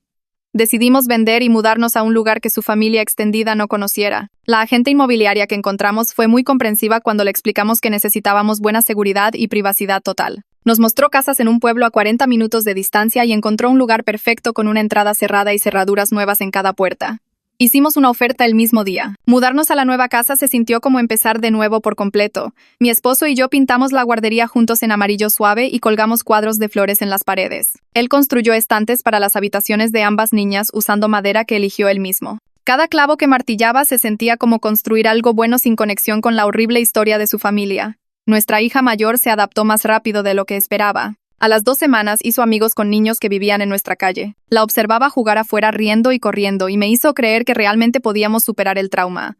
Decidimos vender y mudarnos a un lugar que su familia extendida no conociera. La agente inmobiliaria que encontramos fue muy comprensiva cuando le explicamos que necesitábamos buena seguridad y privacidad total. Nos mostró casas en un pueblo a 40 minutos de distancia y encontró un lugar perfecto con una entrada cerrada y cerraduras nuevas en cada puerta. Hicimos una oferta el mismo día. Mudarnos a la nueva casa se sintió como empezar de nuevo por completo. Mi esposo y yo pintamos la guardería juntos en amarillo suave y colgamos cuadros de flores en las paredes. Él construyó estantes para las habitaciones de ambas niñas usando madera que eligió él mismo. Cada clavo que martillaba se sentía como construir algo bueno sin conexión con la horrible historia de su familia. Nuestra hija mayor se adaptó más rápido de lo que esperaba. A las 2 semanas hizo amigos con niños que vivían en nuestra calle. La observaba jugar afuera riendo y corriendo y me hizo creer que realmente podíamos superar el trauma.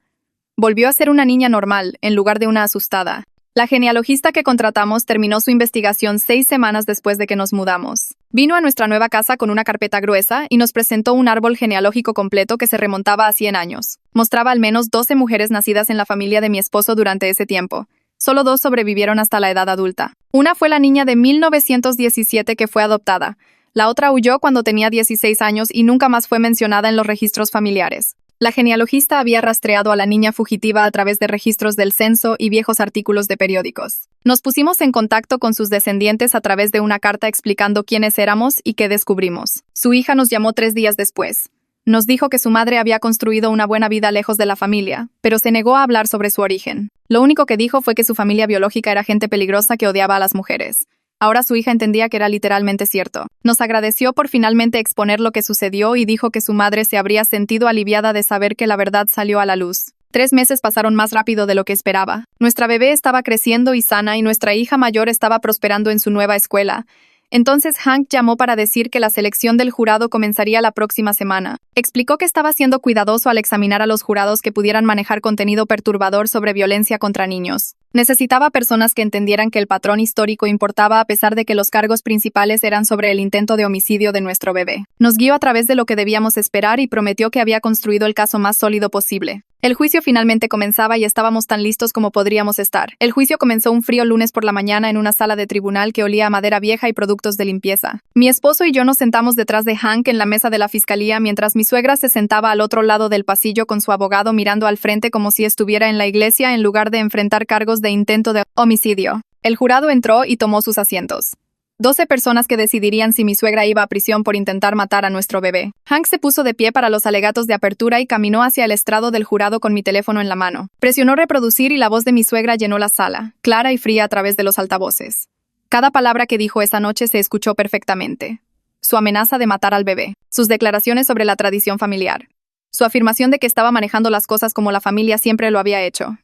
Volvió a ser una niña normal, en lugar de una asustada. La genealogista que contratamos terminó su investigación 6 semanas después de que nos mudamos. Vino a nuestra nueva casa con una carpeta gruesa y nos presentó un árbol genealógico completo que se remontaba a 100 años. Mostraba al menos 12 mujeres nacidas en la familia de mi esposo durante ese tiempo. Solo 2 sobrevivieron hasta la edad adulta. Una fue la niña de 1917 que fue adoptada. La otra huyó cuando tenía 16 años y nunca más fue mencionada en los registros familiares. La genealogista había rastreado a la niña fugitiva a través de registros del censo y viejos artículos de periódicos. Nos pusimos en contacto con sus descendientes a través de una carta explicando quiénes éramos y qué descubrimos. Su hija nos llamó 3 días después. Nos dijo que su madre había construido una buena vida lejos de la familia, pero se negó a hablar sobre su origen. Lo único que dijo fue que su familia biológica era gente peligrosa que odiaba a las mujeres. Ahora su hija entendía que era literalmente cierto. Nos agradeció por finalmente exponer lo que sucedió y dijo que su madre se habría sentido aliviada de saber que la verdad salió a la luz. 3 meses pasaron más rápido de lo que esperaba. Nuestra bebé estaba creciendo y sana y nuestra hija mayor estaba prosperando en su nueva escuela. Entonces Hank llamó para decir que la selección del jurado comenzaría la próxima semana. Explicó que estaba siendo cuidadoso al examinar a los jurados que pudieran manejar contenido perturbador sobre violencia contra niños. Necesitaba personas que entendieran que el patrón histórico importaba a pesar de que los cargos principales eran sobre el intento de homicidio de nuestro bebé. Nos guió a través de lo que debíamos esperar y prometió que había construido el caso más sólido posible. El juicio finalmente comenzaba y estábamos tan listos como podríamos estar. El juicio comenzó un frío lunes por la mañana en una sala de tribunal que olía a madera vieja y productos de limpieza. Mi esposo y yo nos sentamos detrás de Hank en la mesa de la fiscalía mientras mi suegra se sentaba al otro lado del pasillo con su abogado mirando al frente como si estuviera en la iglesia en lugar de enfrentar cargos de intento de homicidio. El jurado entró y tomó sus asientos. 12 personas que decidirían si mi suegra iba a prisión por intentar matar a nuestro bebé. Hank se puso de pie para los alegatos de apertura y caminó hacia el estrado del jurado con mi teléfono en la mano. Presionó reproducir y la voz de mi suegra llenó la sala, clara y fría a través de los altavoces. Cada palabra que dijo esa noche se escuchó perfectamente. Su amenaza de matar al bebé, sus declaraciones sobre la tradición familiar, su afirmación de que estaba manejando las cosas como la familia siempre lo había hecho.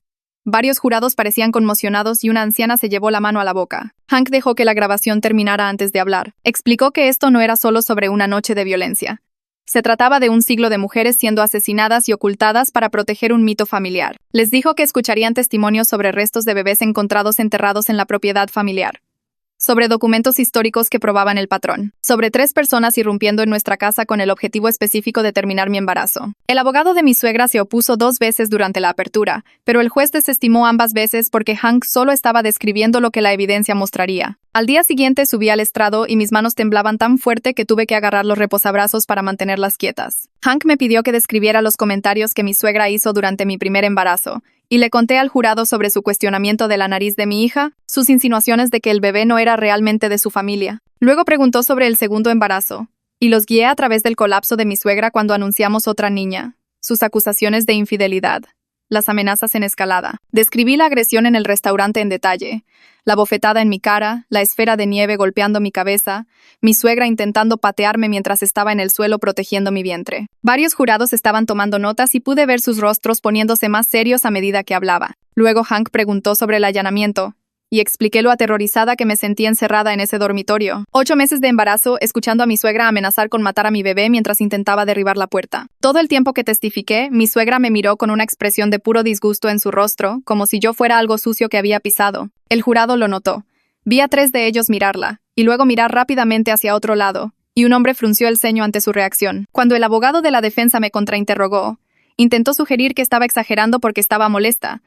Varios jurados parecían conmocionados y una anciana se llevó la mano a la boca. Hank dejó que la grabación terminara antes de hablar. Explicó que esto no era solo sobre una noche de violencia. Se trataba de un siglo de mujeres siendo asesinadas y ocultadas para proteger un mito familiar. Les dijo que escucharían testimonios sobre restos de bebés encontrados enterrados en la propiedad familiar, sobre documentos históricos que probaban el patrón, sobre 3 personas irrumpiendo en nuestra casa con el objetivo específico de terminar mi embarazo. El abogado de mi suegra se opuso 2 veces durante la apertura, pero el juez desestimó ambas veces porque Hank solo estaba describiendo lo que la evidencia mostraría. Al día siguiente subí al estrado y mis manos temblaban tan fuerte que tuve que agarrar los reposabrazos para mantenerlas quietas. Hank me pidió que describiera los comentarios que mi suegra hizo durante mi primer embarazo, y le conté al jurado sobre su cuestionamiento de la nariz de mi hija, sus insinuaciones de que el bebé no era realmente de su familia. Luego preguntó sobre el segundo embarazo, y los guié a través del colapso de mi suegra cuando anunciamos otra niña, sus acusaciones de infidelidad, las amenazas en escalada. Describí la agresión en el restaurante en detalle, la bofetada en mi cara, la esfera de nieve golpeando mi cabeza, mi suegra intentando patearme mientras estaba en el suelo protegiendo mi vientre. Varios jurados estaban tomando notas y pude ver sus rostros poniéndose más serios a medida que hablaba. Luego Hank preguntó sobre el allanamiento, y expliqué lo aterrorizada que me sentía encerrada en ese dormitorio. 8 meses de embarazo, escuchando a mi suegra amenazar con matar a mi bebé mientras intentaba derribar la puerta. Todo el tiempo que testifiqué, mi suegra me miró con una expresión de puro disgusto en su rostro, como si yo fuera algo sucio que había pisado. El jurado lo notó. Vi a 3 de ellos mirarla, y luego mirar rápidamente hacia otro lado, y un hombre frunció el ceño ante su reacción. Cuando el abogado de la defensa me contrainterrogó, intentó sugerir que estaba exagerando porque estaba molesta,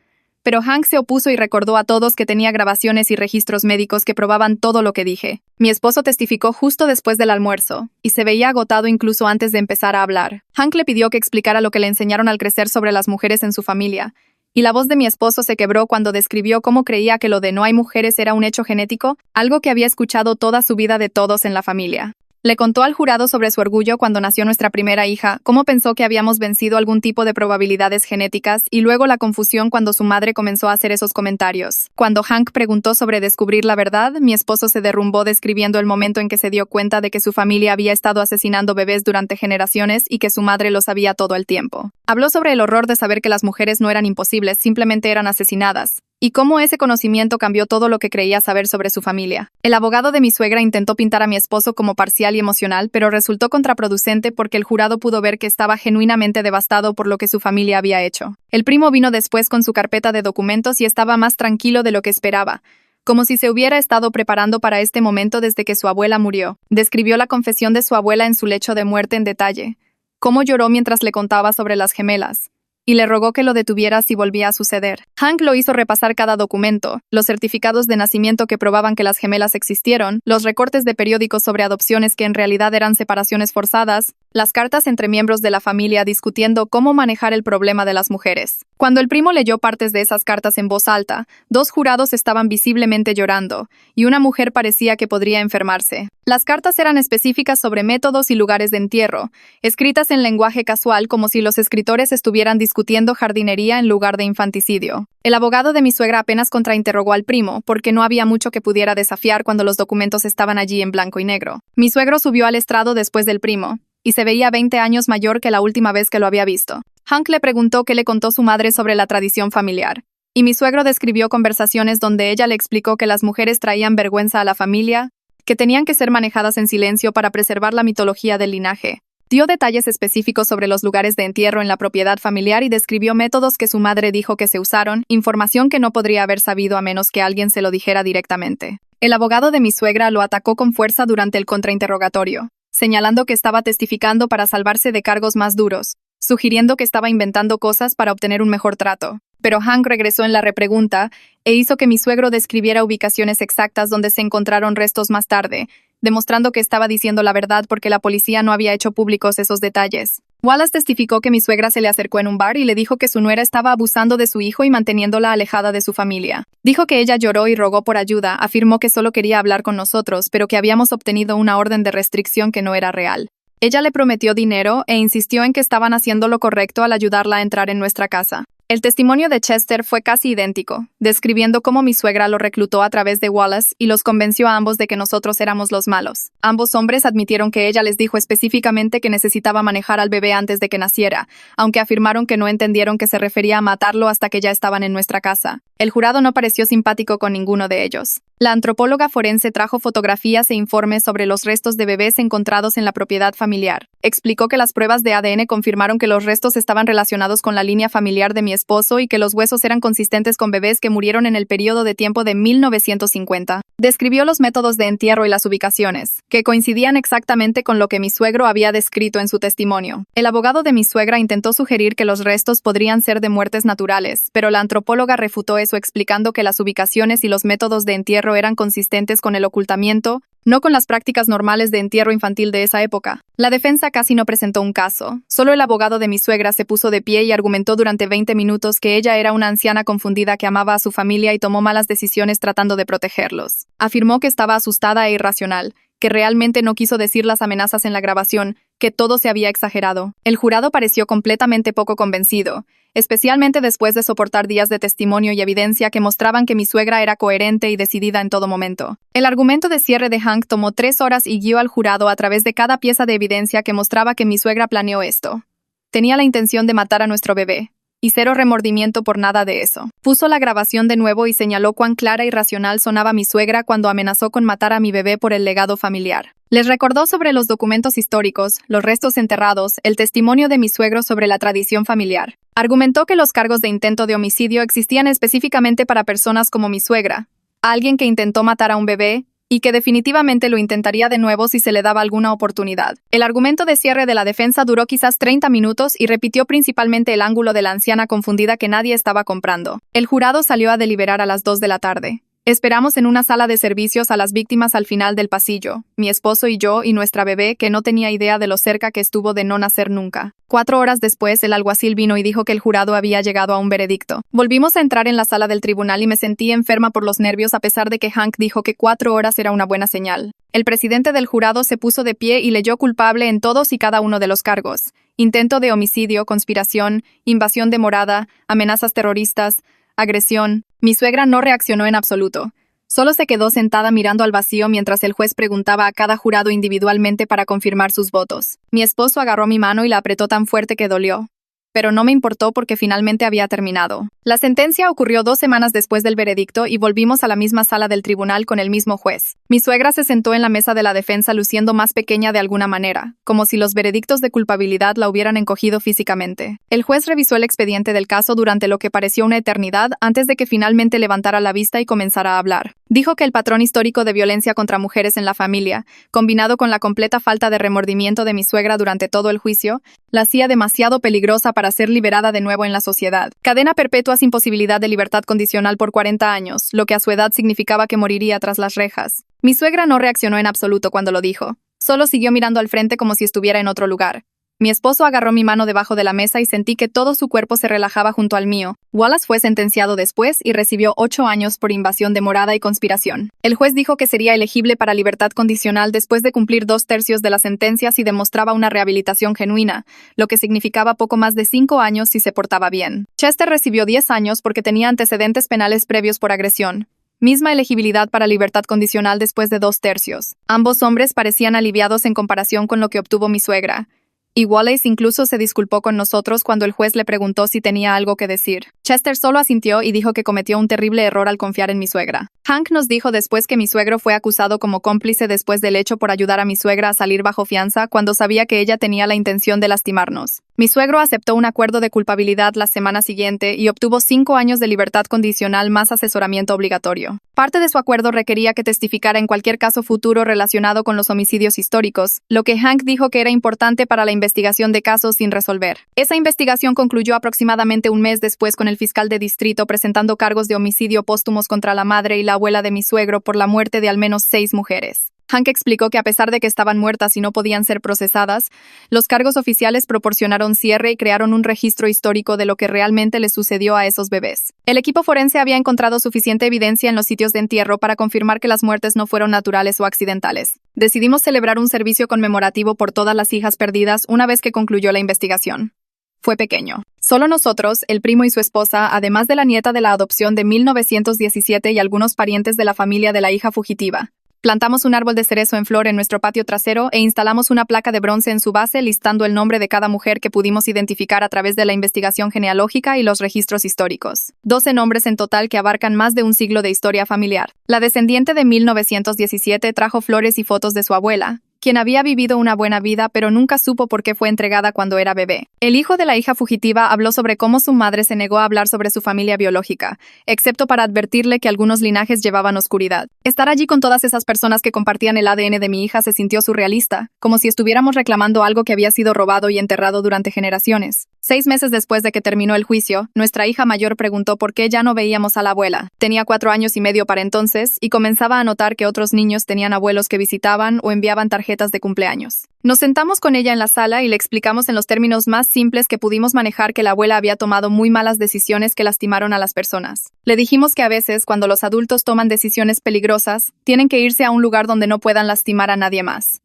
Pero Hank se opuso y recordó a todos que tenía grabaciones y registros médicos que probaban todo lo que dije. Mi esposo testificó justo después del almuerzo, y se veía agotado incluso antes de empezar a hablar. Hank le pidió que explicara lo que le enseñaron al crecer sobre las mujeres en su familia, y la voz de mi esposo se quebró cuando describió cómo creía que lo de no hay mujeres era un hecho genético, algo que había escuchado toda su vida de todos en la familia. Le contó al jurado sobre su orgullo cuando nació nuestra primera hija, cómo pensó que habíamos vencido algún tipo de probabilidades genéticas y luego la confusión cuando su madre comenzó a hacer esos comentarios. Cuando Hank preguntó sobre descubrir la verdad, mi esposo se derrumbó describiendo el momento en que se dio cuenta de que su familia había estado asesinando bebés durante generaciones y que su madre lo sabía todo el tiempo. Habló sobre el horror de saber que las mujeres no eran imposibles, simplemente eran asesinadas, y cómo ese conocimiento cambió todo lo que creía saber sobre su familia. El abogado de mi suegra intentó pintar a mi esposo como parcial y emocional, pero resultó contraproducente porque el jurado pudo ver que estaba genuinamente devastado por lo que su familia había hecho. El primo vino después con su carpeta de documentos y estaba más tranquilo de lo que esperaba, como si se hubiera estado preparando para este momento desde que su abuela murió. Describió la confesión de su abuela en su lecho de muerte en detalle, cómo lloró mientras le contaba sobre las gemelas, y le rogó que lo detuviera si volvía a suceder. Hank lo hizo repasar cada documento, los certificados de nacimiento que probaban que las gemelas existieron, los recortes de periódicos sobre adopciones que en realidad eran separaciones forzadas, las cartas entre miembros de la familia discutiendo cómo manejar el problema de las mujeres. Cuando el primo leyó partes de esas cartas en voz alta, dos jurados estaban visiblemente llorando, y una mujer parecía que podría enfermarse. Las cartas eran específicas sobre métodos y lugares de entierro, escritas en lenguaje casual como si los escritores estuvieran discutiendo jardinería en lugar de infanticidio. El abogado de mi suegra apenas contrainterrogó al primo, porque no había mucho que pudiera desafiar cuando los documentos estaban allí en blanco y negro. Mi suegro subió al estrado después del primo, y se veía 20 años mayor que la última vez que lo había visto. Hank le preguntó qué le contó su madre sobre la tradición familiar, y mi suegro describió conversaciones donde ella le explicó que las mujeres traían vergüenza a la familia, que tenían que ser manejadas en silencio para preservar la mitología del linaje. Dio detalles específicos sobre los lugares de entierro en la propiedad familiar y describió métodos que su madre dijo que se usaron, información que no podría haber sabido a menos que alguien se lo dijera directamente. El abogado de mi suegra lo atacó con fuerza durante el contrainterrogatorio, señalando que estaba testificando para salvarse de cargos más duros, sugiriendo que estaba inventando cosas para obtener un mejor trato. Pero Hank regresó en la repregunta e hizo que mi suegro describiera ubicaciones exactas donde se encontraron restos más tarde, demostrando que estaba diciendo la verdad porque la policía no había hecho públicos esos detalles. Wallace testificó que mi suegra se le acercó en un bar y le dijo que su nuera estaba abusando de su hijo y manteniéndola alejada de su familia. Dijo que ella lloró y rogó por ayuda, afirmó que solo quería hablar con nosotros, pero que habíamos obtenido una orden de restricción que no era real. Ella le prometió dinero e insistió en que estaban haciendo lo correcto al ayudarla a entrar en nuestra casa. El testimonio de Chester fue casi idéntico, describiendo cómo mi suegra lo reclutó a través de Wallace y los convenció a ambos de que nosotros éramos los malos. Ambos hombres admitieron que ella les dijo específicamente que necesitaba manejar al bebé antes de que naciera, aunque afirmaron que no entendieron que se refería a matarlo hasta que ya estaban en nuestra casa. El jurado no pareció simpático con ninguno de ellos. La antropóloga forense trajo fotografías e informes sobre los restos de bebés encontrados en la propiedad familiar. Explicó que las pruebas de ADN confirmaron que los restos estaban relacionados con la línea familiar de mi esposo y que los huesos eran consistentes con bebés que murieron en el periodo de tiempo de 1950. Describió los métodos de entierro y las ubicaciones, que coincidían exactamente con lo que mi suegro había descrito en su testimonio. El abogado de mi suegra intentó sugerir que los restos podrían ser de muertes naturales, pero la antropóloga refutó eso explicando que las ubicaciones y los métodos de entierro eran consistentes con el ocultamiento, no con las prácticas normales de entierro infantil de esa época. La defensa casi no presentó un caso. Solo el abogado de mi suegra se puso de pie y argumentó durante 20 minutos que ella era una anciana confundida que amaba a su familia y tomó malas decisiones tratando de protegerlos. Afirmó que estaba asustada e irracional, que realmente no quiso decir las amenazas en la grabación, que todo se había exagerado. El jurado pareció completamente poco convencido, especialmente después de soportar días de testimonio y evidencia que mostraban que mi suegra era coherente y decidida en todo momento. El argumento de cierre de Hank tomó 3 horas y guió al jurado a través de cada pieza de evidencia que mostraba que mi suegra planeó esto. Tenía la intención de matar a nuestro bebé, y cero remordimiento por nada de eso. Puso la grabación de nuevo y señaló cuán clara y racional sonaba mi suegra cuando amenazó con matar a mi bebé por el legado familiar. Les recordó sobre los documentos históricos, los restos enterrados, el testimonio de mi suegro sobre la tradición familiar. Argumentó que los cargos de intento de homicidio existían específicamente para personas como mi suegra, alguien que intentó matar a un bebé, y que definitivamente lo intentaría de nuevo si se le daba alguna oportunidad. El argumento de cierre de la defensa duró quizás 30 minutos y repitió principalmente el ángulo de la anciana confundida que nadie estaba comprando. El jurado salió a deliberar a las 2 de la tarde. Esperamos en una sala de servicios a las víctimas al final del pasillo, mi esposo y yo y nuestra bebé que no tenía idea de lo cerca que estuvo de no nacer nunca. 4 horas después, el alguacil vino y dijo que el jurado había llegado a un veredicto. Volvimos a entrar en la sala del tribunal y me sentí enferma por los nervios a pesar de que Hank dijo que 4 horas era una buena señal. El presidente del jurado se puso de pie y leyó culpable en todos y cada uno de los cargos: intento de homicidio, conspiración, invasión de morada, amenazas terroristas, agresión. Mi suegra no reaccionó en absoluto. Solo se quedó sentada mirando al vacío mientras el juez preguntaba a cada jurado individualmente para confirmar sus votos. Mi esposo agarró mi mano y la apretó tan fuerte que dolió. Pero no me importó porque finalmente había terminado. La sentencia ocurrió 2 semanas después del veredicto y volvimos a la misma sala del tribunal con el mismo juez. Mi suegra se sentó en la mesa de la defensa luciendo más pequeña de alguna manera, como si los veredictos de culpabilidad la hubieran encogido físicamente. El juez revisó el expediente del caso durante lo que pareció una eternidad antes de que finalmente levantara la vista y comenzara a hablar. Dijo que el patrón histórico de violencia contra mujeres en la familia, combinado con la completa falta de remordimiento de mi suegra durante todo el juicio, la hacía demasiado peligrosa para ser liberada de nuevo en la sociedad. Cadena perpetua sin posibilidad de libertad condicional por 40 años, lo que a su edad significaba que moriría tras las rejas. Mi suegra no reaccionó en absoluto cuando lo dijo. Solo siguió mirando al frente como si estuviera en otro lugar. Mi esposo agarró mi mano debajo de la mesa y sentí que todo su cuerpo se relajaba junto al mío. Wallace fue sentenciado después y recibió 8 años por invasión de morada y conspiración. El juez dijo que sería elegible para libertad condicional después de cumplir 2/3 de la sentencia si demostraba una rehabilitación genuina, lo que significaba poco más de 5 años si se portaba bien. Chester recibió 10 años porque tenía antecedentes penales previos por agresión. Misma elegibilidad para libertad condicional después de 2/3. Ambos hombres parecían aliviados en comparación con lo que obtuvo mi suegra. Y Wallace incluso se disculpó con nosotros cuando el juez le preguntó si tenía algo que decir. Chester solo asintió y dijo que cometió un terrible error al confiar en mi suegra. Hank nos dijo después que mi suegro fue acusado como cómplice después del hecho por ayudar a mi suegra a salir bajo fianza cuando sabía que ella tenía la intención de lastimarnos. Mi suegro aceptó un acuerdo de culpabilidad la semana siguiente y obtuvo 5 años de libertad condicional más asesoramiento obligatorio. Parte de su acuerdo requería que testificara en cualquier caso futuro relacionado con los homicidios históricos, lo que Hank dijo que era importante para la investigación de casos sin resolver. Esa investigación concluyó aproximadamente un mes después con el fiscal de distrito presentando cargos de homicidio póstumos contra la madre y la abuela de mi suegro por la muerte de al menos 6 mujeres. Hank explicó que a pesar de que estaban muertas y no podían ser procesadas, los cargos oficiales proporcionaron cierre y crearon un registro histórico de lo que realmente les sucedió a esos bebés. El equipo forense había encontrado suficiente evidencia en los sitios de entierro para confirmar que las muertes no fueron naturales o accidentales. Decidimos celebrar un servicio conmemorativo por todas las hijas perdidas una vez que concluyó la investigación. Fue pequeño. Solo nosotros, el primo y su esposa, además de la nieta de la adopción de 1917 y algunos parientes de la familia de la hija fugitiva. Plantamos un árbol de cerezo en flor en nuestro patio trasero e instalamos una placa de bronce en su base listando el nombre de cada mujer que pudimos identificar a través de la investigación genealógica y los registros históricos. 12 nombres en total que abarcan más de un siglo de historia familiar. La descendiente de 1917 trajo flores y fotos de su abuela, quien había vivido una buena vida pero nunca supo por qué fue entregada cuando era bebé. El hijo de la hija fugitiva habló sobre cómo su madre se negó a hablar sobre su familia biológica, excepto para advertirle que algunos linajes llevaban oscuridad. Estar allí con todas esas personas que compartían el ADN de mi hija se sintió surrealista, como si estuviéramos reclamando algo que había sido robado y enterrado durante generaciones. 6 meses después de que terminó el juicio, nuestra hija mayor preguntó por qué ya no veíamos a la abuela. Tenía 4 años y medio para entonces, y comenzaba a notar que otros niños tenían abuelos que visitaban o enviaban tarjetas de cumpleaños. Nos sentamos con ella en la sala y le explicamos en los términos más simples que pudimos manejar que la abuela había tomado muy malas decisiones que lastimaron a las personas. Le dijimos que a veces, cuando los adultos toman decisiones peligrosas, tienen que irse a un lugar donde no puedan lastimar a nadie más.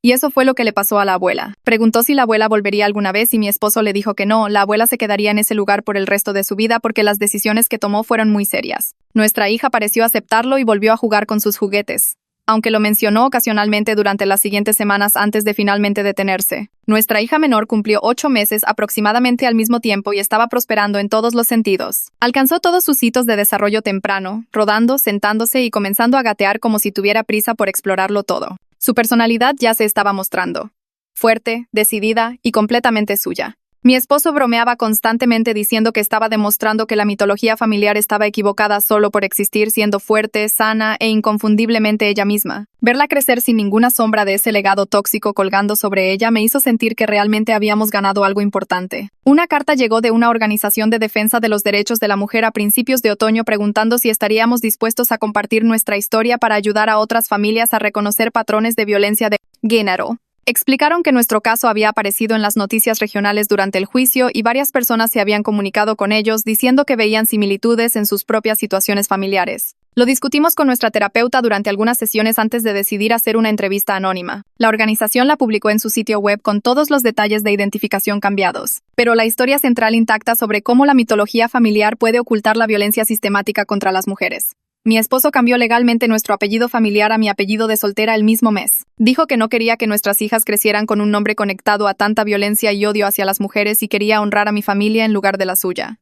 Y eso fue lo que le pasó a la abuela. Preguntó si la abuela volvería alguna vez y mi esposo le dijo que no, la abuela se quedaría en ese lugar por el resto de su vida porque las decisiones que tomó fueron muy serias. Nuestra hija pareció aceptarlo y volvió a jugar con sus juguetes, aunque lo mencionó ocasionalmente durante las siguientes semanas antes de finalmente detenerse. Nuestra hija menor cumplió 8 meses aproximadamente al mismo tiempo y estaba prosperando en todos los sentidos. Alcanzó todos sus hitos de desarrollo temprano, rodando, sentándose y comenzando a gatear como si tuviera prisa por explorarlo todo. Su personalidad ya se estaba mostrando. Fuerte, decidida y completamente suya. Mi esposo bromeaba constantemente diciendo que estaba demostrando que la mitología familiar estaba equivocada solo por existir, siendo fuerte, sana e inconfundiblemente ella misma. Verla crecer sin ninguna sombra de ese legado tóxico colgando sobre ella me hizo sentir que realmente habíamos ganado algo importante. Una carta llegó de una organización de defensa de los derechos de la mujer a principios de otoño preguntando si estaríamos dispuestos a compartir nuestra historia para ayudar a otras familias a reconocer patrones de violencia de género. Explicaron que nuestro caso había aparecido en las noticias regionales durante el juicio y varias personas se habían comunicado con ellos diciendo que veían similitudes en sus propias situaciones familiares. Lo discutimos con nuestra terapeuta durante algunas sesiones antes de decidir hacer una entrevista anónima. La organización la publicó en su sitio web con todos los detalles de identificación cambiados, pero la historia central intacta sobre cómo la mitología familiar puede ocultar la violencia sistemática contra las mujeres. Mi esposo cambió legalmente nuestro apellido familiar a mi apellido de soltera el mismo mes. Dijo que no quería que nuestras hijas crecieran con un nombre conectado a tanta violencia y odio hacia las mujeres y quería honrar a mi familia en lugar de la suya.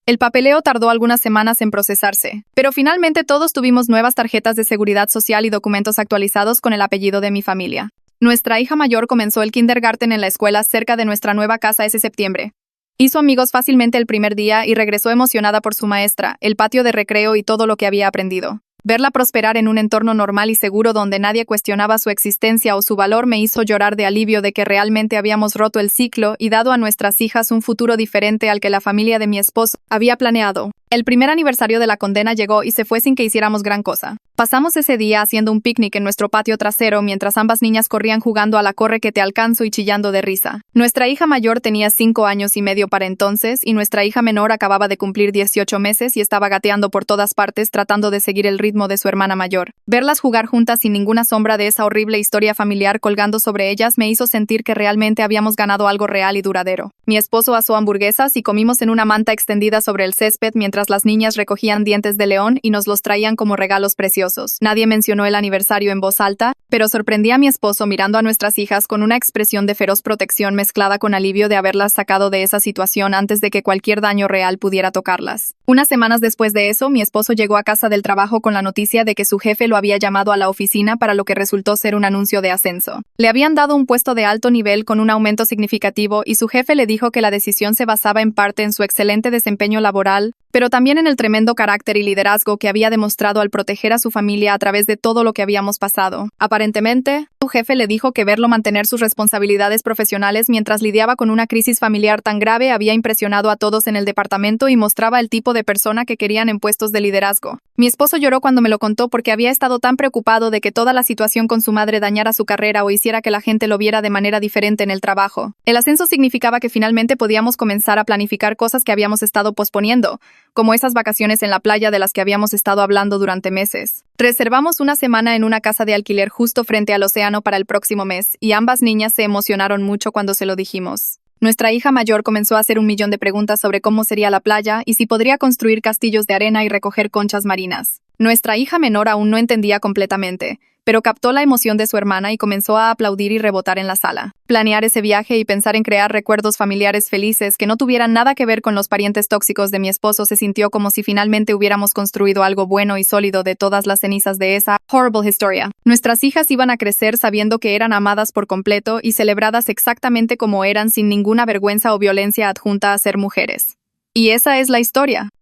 El papeleo tardó algunas semanas en procesarse, pero finalmente todos tuvimos nuevas tarjetas de seguridad social y documentos actualizados con el apellido de mi familia. Nuestra hija mayor comenzó el kindergarten en la escuela cerca de nuestra nueva casa ese septiembre. Hizo amigos fácilmente el primer día y regresó emocionada por su maestra, el patio de recreo y todo lo que había aprendido. Verla prosperar en un entorno normal y seguro donde nadie cuestionaba su existencia o su valor me hizo llorar de alivio de que realmente habíamos roto el ciclo y dado a nuestras hijas un futuro diferente al que la familia de mi esposo había planeado. El primer aniversario de la condena llegó y se fue sin que hiciéramos gran cosa. Pasamos ese día haciendo un picnic en nuestro patio trasero mientras ambas niñas corrían jugando a la corre que te alcanzo y chillando de risa. Nuestra hija mayor tenía 5 años y medio para entonces y nuestra hija menor acababa de cumplir 18 meses y estaba gateando por todas partes tratando de seguir el ritmo de su hermana mayor. Verlas jugar juntas sin ninguna sombra de esa horrible historia familiar colgando sobre ellas me hizo sentir que realmente habíamos ganado algo real y duradero. Mi esposo asó hamburguesas y comimos en una manta extendida sobre el césped mientras las niñas recogían dientes de león y nos los traían como regalos preciosos. Nadie mencionó el aniversario en voz alta, pero sorprendí a mi esposo mirando a nuestras hijas con una expresión de feroz protección mezclada con alivio de haberlas sacado de esa situación antes de que cualquier daño real pudiera tocarlas. Unas semanas después de eso, mi esposo llegó a casa del trabajo con la noticia de que su jefe lo había llamado a la oficina para lo que resultó ser un anuncio de ascenso. Le habían dado un puesto de alto nivel con un aumento significativo y su jefe le dijo que la decisión se basaba en parte en su excelente desempeño laboral, pero también en el tremendo carácter y liderazgo que había demostrado al proteger a su familia a través de todo lo que habíamos pasado. Aparentemente, su jefe le dijo que verlo mantener sus responsabilidades profesionales mientras lidiaba con una crisis familiar tan grave había impresionado a todos en el departamento y mostraba el tipo de persona que querían en puestos de liderazgo. Mi esposo lloró cuando me lo contó porque había estado tan preocupado de que toda la situación con su madre dañara su carrera o hiciera que la gente lo viera de manera diferente en el trabajo. El ascenso significaba que finalmente podíamos comenzar a planificar cosas que habíamos estado posponiendo, como esas vacaciones en la playa de las que habíamos estado hablando durante meses. Reservamos una semana en una casa de alquiler justo frente al océano para el próximo mes, y ambas niñas se emocionaron mucho cuando se lo dijimos. Nuestra hija mayor comenzó a hacer 1.000.000 de preguntas sobre cómo sería la playa y si podría construir castillos de arena y recoger conchas marinas. Nuestra hija menor aún no entendía completamente, pero captó la emoción de su hermana y comenzó a aplaudir y rebotar en la sala. Planear ese viaje y pensar en crear recuerdos familiares felices que no tuvieran nada que ver con los parientes tóxicos de mi esposo se sintió como si finalmente hubiéramos construido algo bueno y sólido de todas las cenizas de esa horrible historia. Nuestras hijas iban a crecer sabiendo que eran amadas por completo y celebradas exactamente como eran sin ninguna vergüenza o violencia adjunta a ser mujeres. Y esa es la historia.